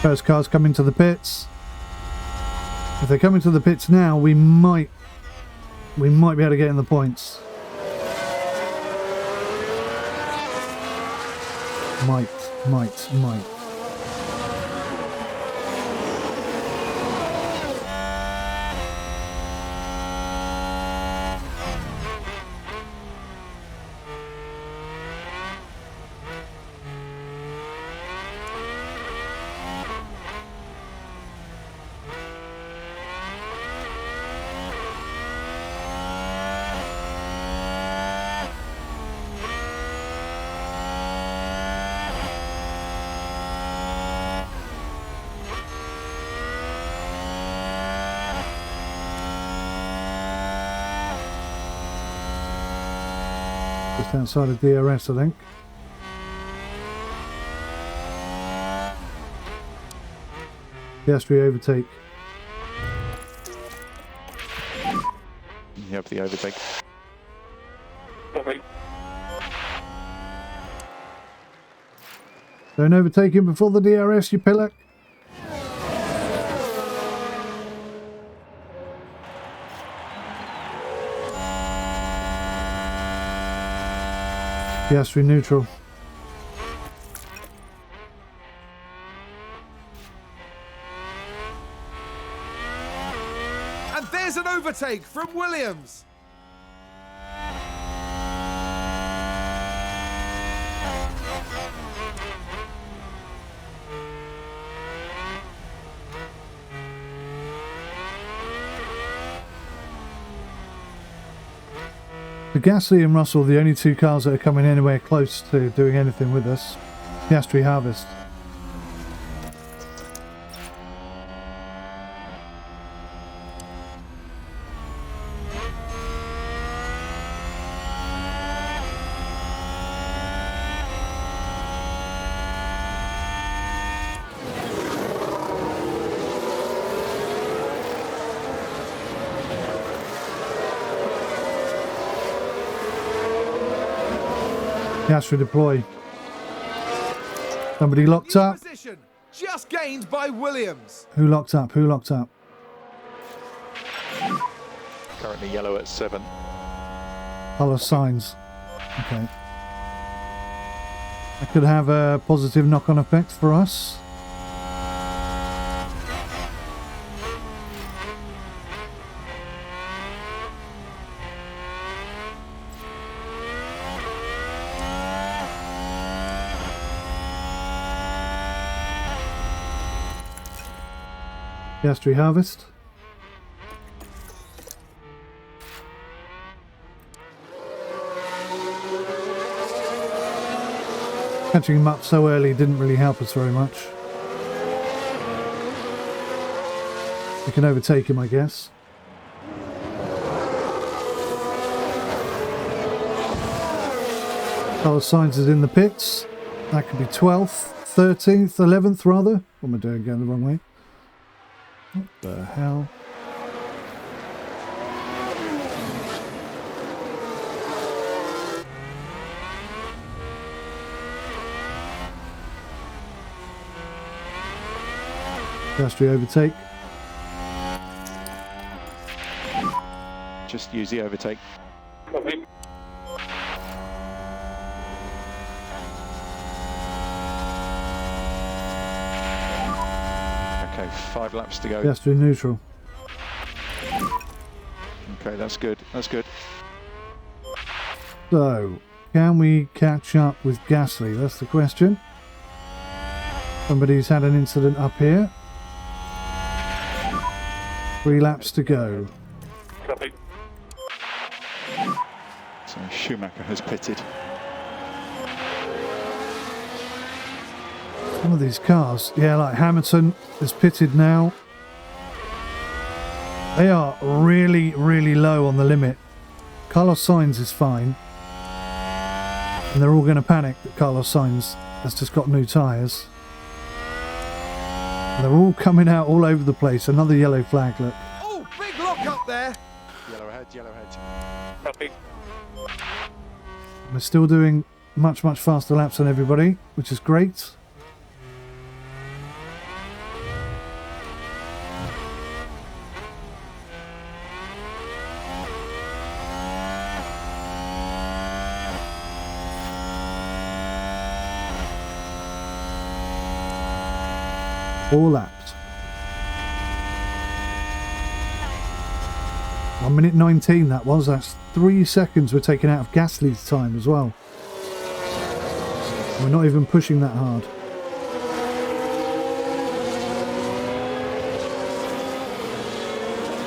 First car's coming to the pits. If they're coming to the pits now, we might be able to get in the points. Might. Just outside of DRS, I think. Piastri overtake. You have the overtake. Copy. Don't overtake him before the DRS, you pillock. Piastri neutral. And there's an overtake from Williams. The Gasly and Russell, the only 2 cars that are coming anywhere close to doing anything with us. Piastri harvest. Piastri deploy. Somebody locked New up. position, just gained by Williams. Who locked up? Who locked up? Currently yellow at 7. Colour signs. Okay. That could have a positive knock-on effect for us. Piastri harvest. Catching him up so early didn't really help us very much. We can overtake him, I guess. Carlos Sainz is in the pits. That could be 12th, 13th, 11th rather. What am I doing? Going the wrong way. What the hell? Piastri overtake. Just use the overtake. Copy. Okay, 5 laps to go. Piastri neutral. Okay, that's good. That's good. So, can we catch up with Gasly? That's the question. Somebody's had an incident up here. 3 laps to go. Copy. So Schumacher has pitted. Some of these cars, yeah, like Hamilton is pitted now. They are really, really low on the limit. Carlos Sainz is fine. And they're all going to panic that Carlos Sainz has just got new tyres. And they're all coming out all over the place. Another yellow flag, look. Oh, big lock up there. Yellow ahead, yellow ahead. Copy. We're still doing much, much faster laps than everybody, which is great. All laps. 1 minute 19 that was. That's 3 seconds we're taking out of Gasly's time as well. We're not even pushing that hard.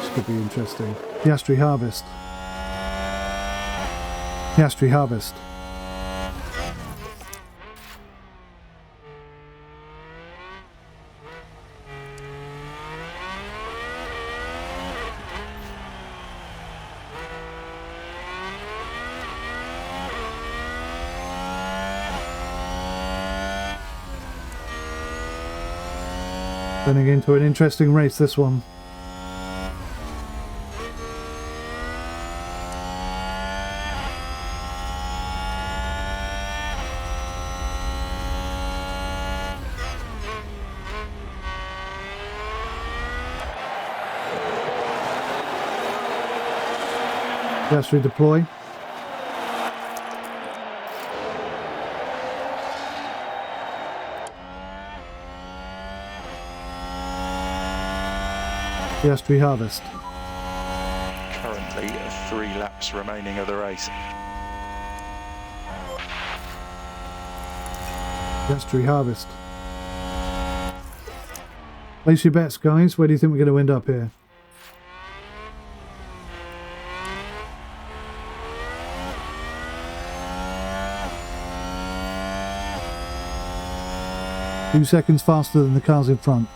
This could be interesting. Piastri harvest. Piastri harvest. Turning into an interesting race, this one. Piastri deploy. Piastri harvest. Currently 3 laps remaining of the race. Piastri harvest. Place your bets, guys. Where do you think we're going to end up here? Two seconds faster than the cars in front.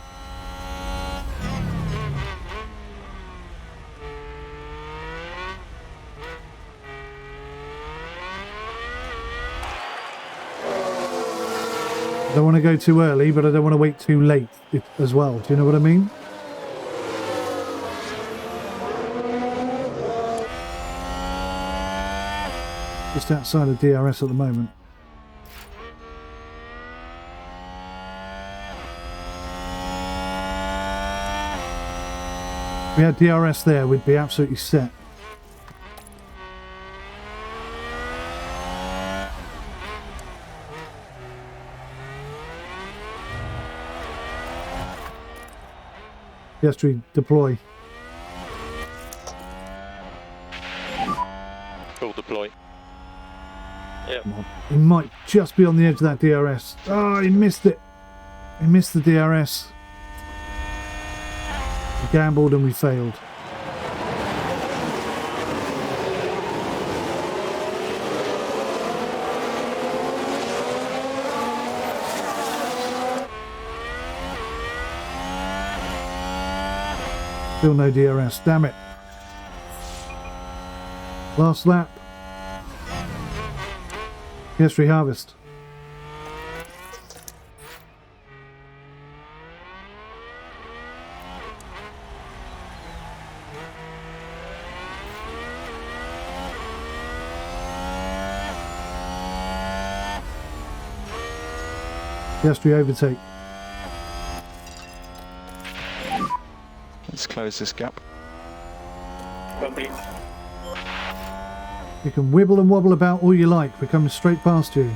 I don't want to go too early, but I don't want to wait too late as well. Do you know what I mean? Just outside of DRS at the moment. we had DRS there, we'd be absolutely set. Piastri, deploy. Full deploy. Come on. He might just be on the edge of that DRS. Oh, he missed it. He missed the DRS. We gambled and we failed. Still no DRS, damn it. Last lap. Piastri harvest. Piastri overtake. Let's close this gap. Copy. You can wibble and wobble about all you like. We're coming straight past you.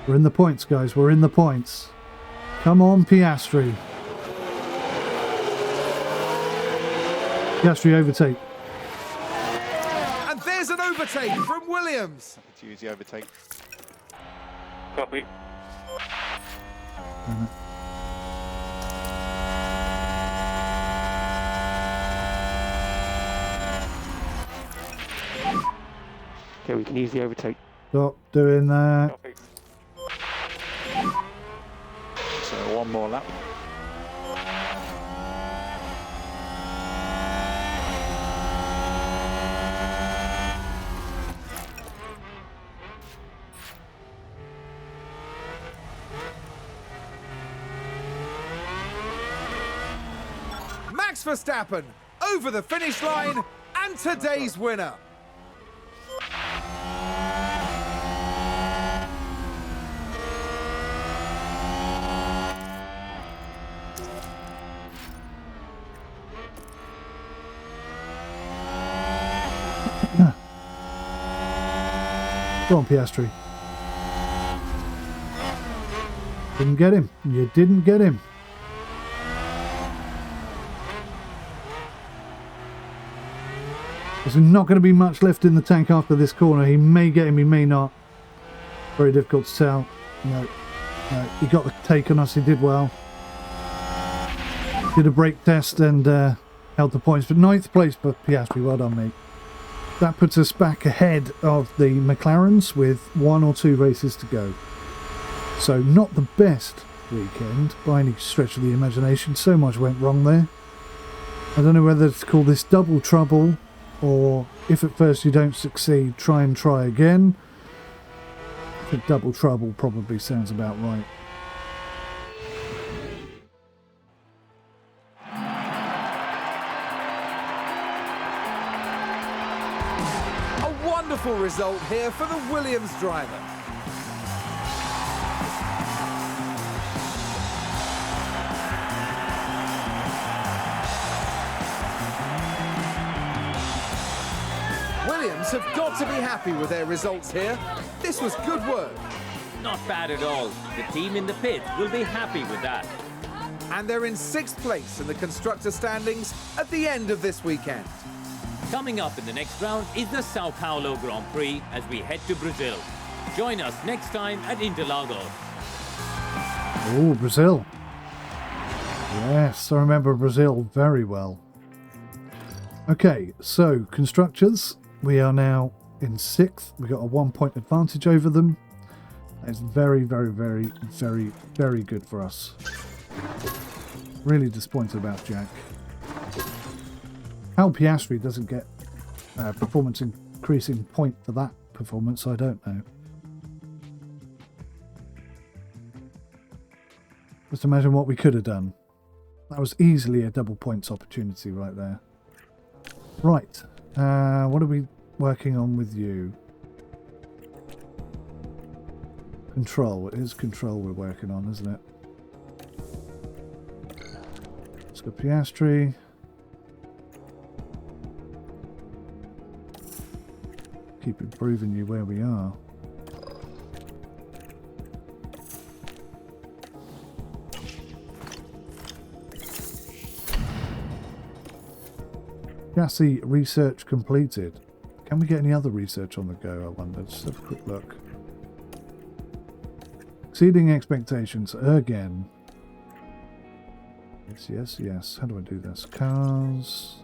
We're in the points, guys. We're in the points. Come on, Piastri. Piastri overtake. And there's an overtake from Williams. Happy to use the overtake. Copy. Okay, we can use the overtake. Stop doing that. Copy. So one more lap. Max Verstappen over the finish line and today's winner. Go on, Piastri. Didn't get him. You didn't get him. There's not going to be much left in the tank after this corner. He may get him, he may not. Very difficult to tell. No, he got the take on us. He did well. Did a brake test and held the points. But 9th place for Piastri. Well done, mate. That puts us back ahead of the McLarens with 1 or 2 races to go. So not the best weekend by any stretch of the imagination. So much went wrong there. I don't know whether to call this double trouble, or if at first you don't succeed, try and try again. I think double trouble probably sounds about right. A wonderful result here for the Williams driver. Williams have got to be happy with their results here. This was good work. Not bad at all. The team in the pit will be happy with that. And they're in 6th place in the constructor standings at the end of this weekend. Coming up in the next round is the Sao Paulo Grand Prix as we head to Brazil. Join us next time at Interlagos. Oh, Brazil. Yes, I remember Brazil very well. Okay, so constructors, we are now in 6th. We got a 1-point advantage over them. It's very, very, very, very, very good for us. Really disappointed about Jack. How Piastri doesn't get performance increasing point for that performance, I don't know. Just imagine what we could have done. That was easily a double points opportunity right there. Right, what are we working on with you? Control. It is control we're working on, isn't it? Let's go Piastri. Keep improving you where we are. Chassis research completed. Can we get any other research on the go, I wonder? Just have a quick look. Exceeding expectations again. Yes, yes, yes. How do I do this? Cars.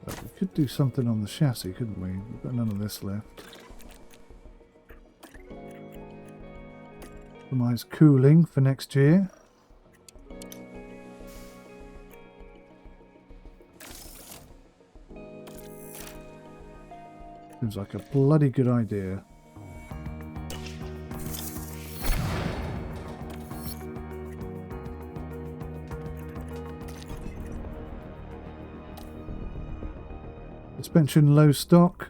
We could do something on the chassis, couldn't we? We've got none of this left. Optimize cooling for next year. Seems like a bloody good idea. Suspension low stock.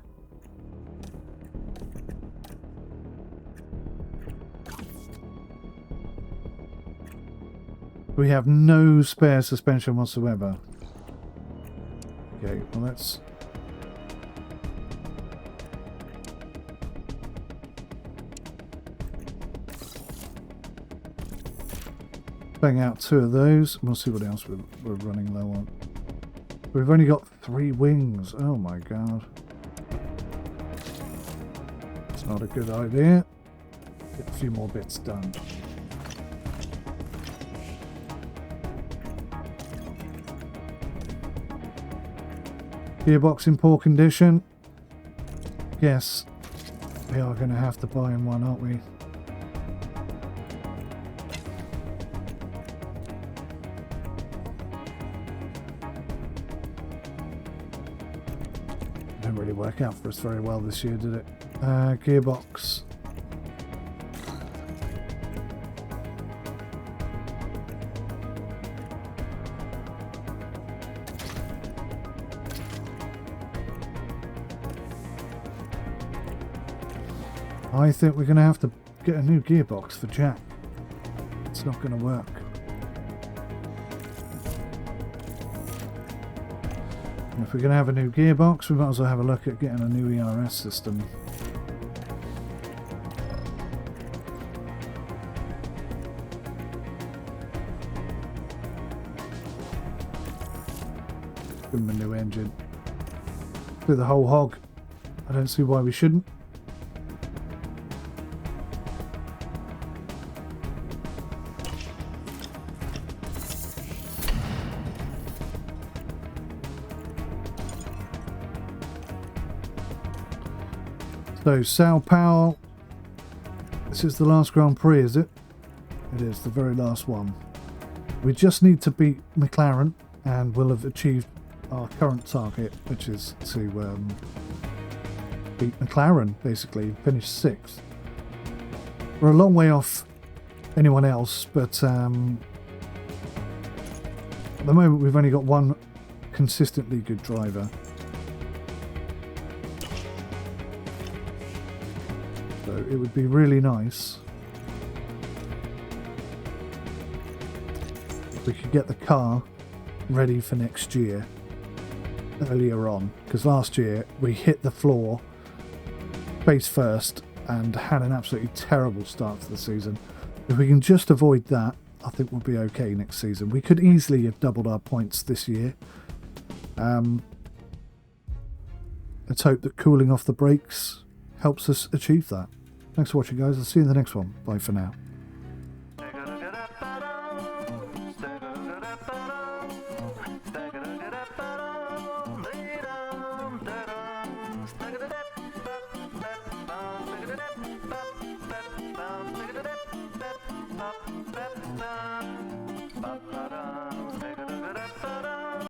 We have no spare suspension whatsoever. Okay, well let's... bang out 2 of those. We'll see what else we're running low on. We've only got 3 wings. Oh my god. It's not a good idea. Get a few more bits done. Gearbox in poor condition. Yes, we are going to have to buy him one, aren't we? Didn't really work out for us very well this year, did it? Gearbox. I think we're going to have to get a new gearbox for Jack. It's not going to work. And if we're going to have a new gearbox, we might as well have a look at getting a new ERS system. Give him a new engine. Do the whole hog. I don't see why we shouldn't. So, Sao Paulo, this is the last Grand Prix, is it? It is, the very last one. We just need to beat McLaren and we'll have achieved our current target, which is to beat McLaren, basically, finish 6th. We're a long way off anyone else, but at the moment we've only got one consistently good driver. So it would be really nice if we could get the car ready for next year earlier on, because last year we hit the floor face first and had an absolutely terrible start to the season. If we can just avoid that, I think we'll be okay next season. We could easily have doubled our points this year. Let's hope that cooling off the brakes helps us achieve that. Thanks for watching, guys. I'll see you in the next one. Bye for now. Stagger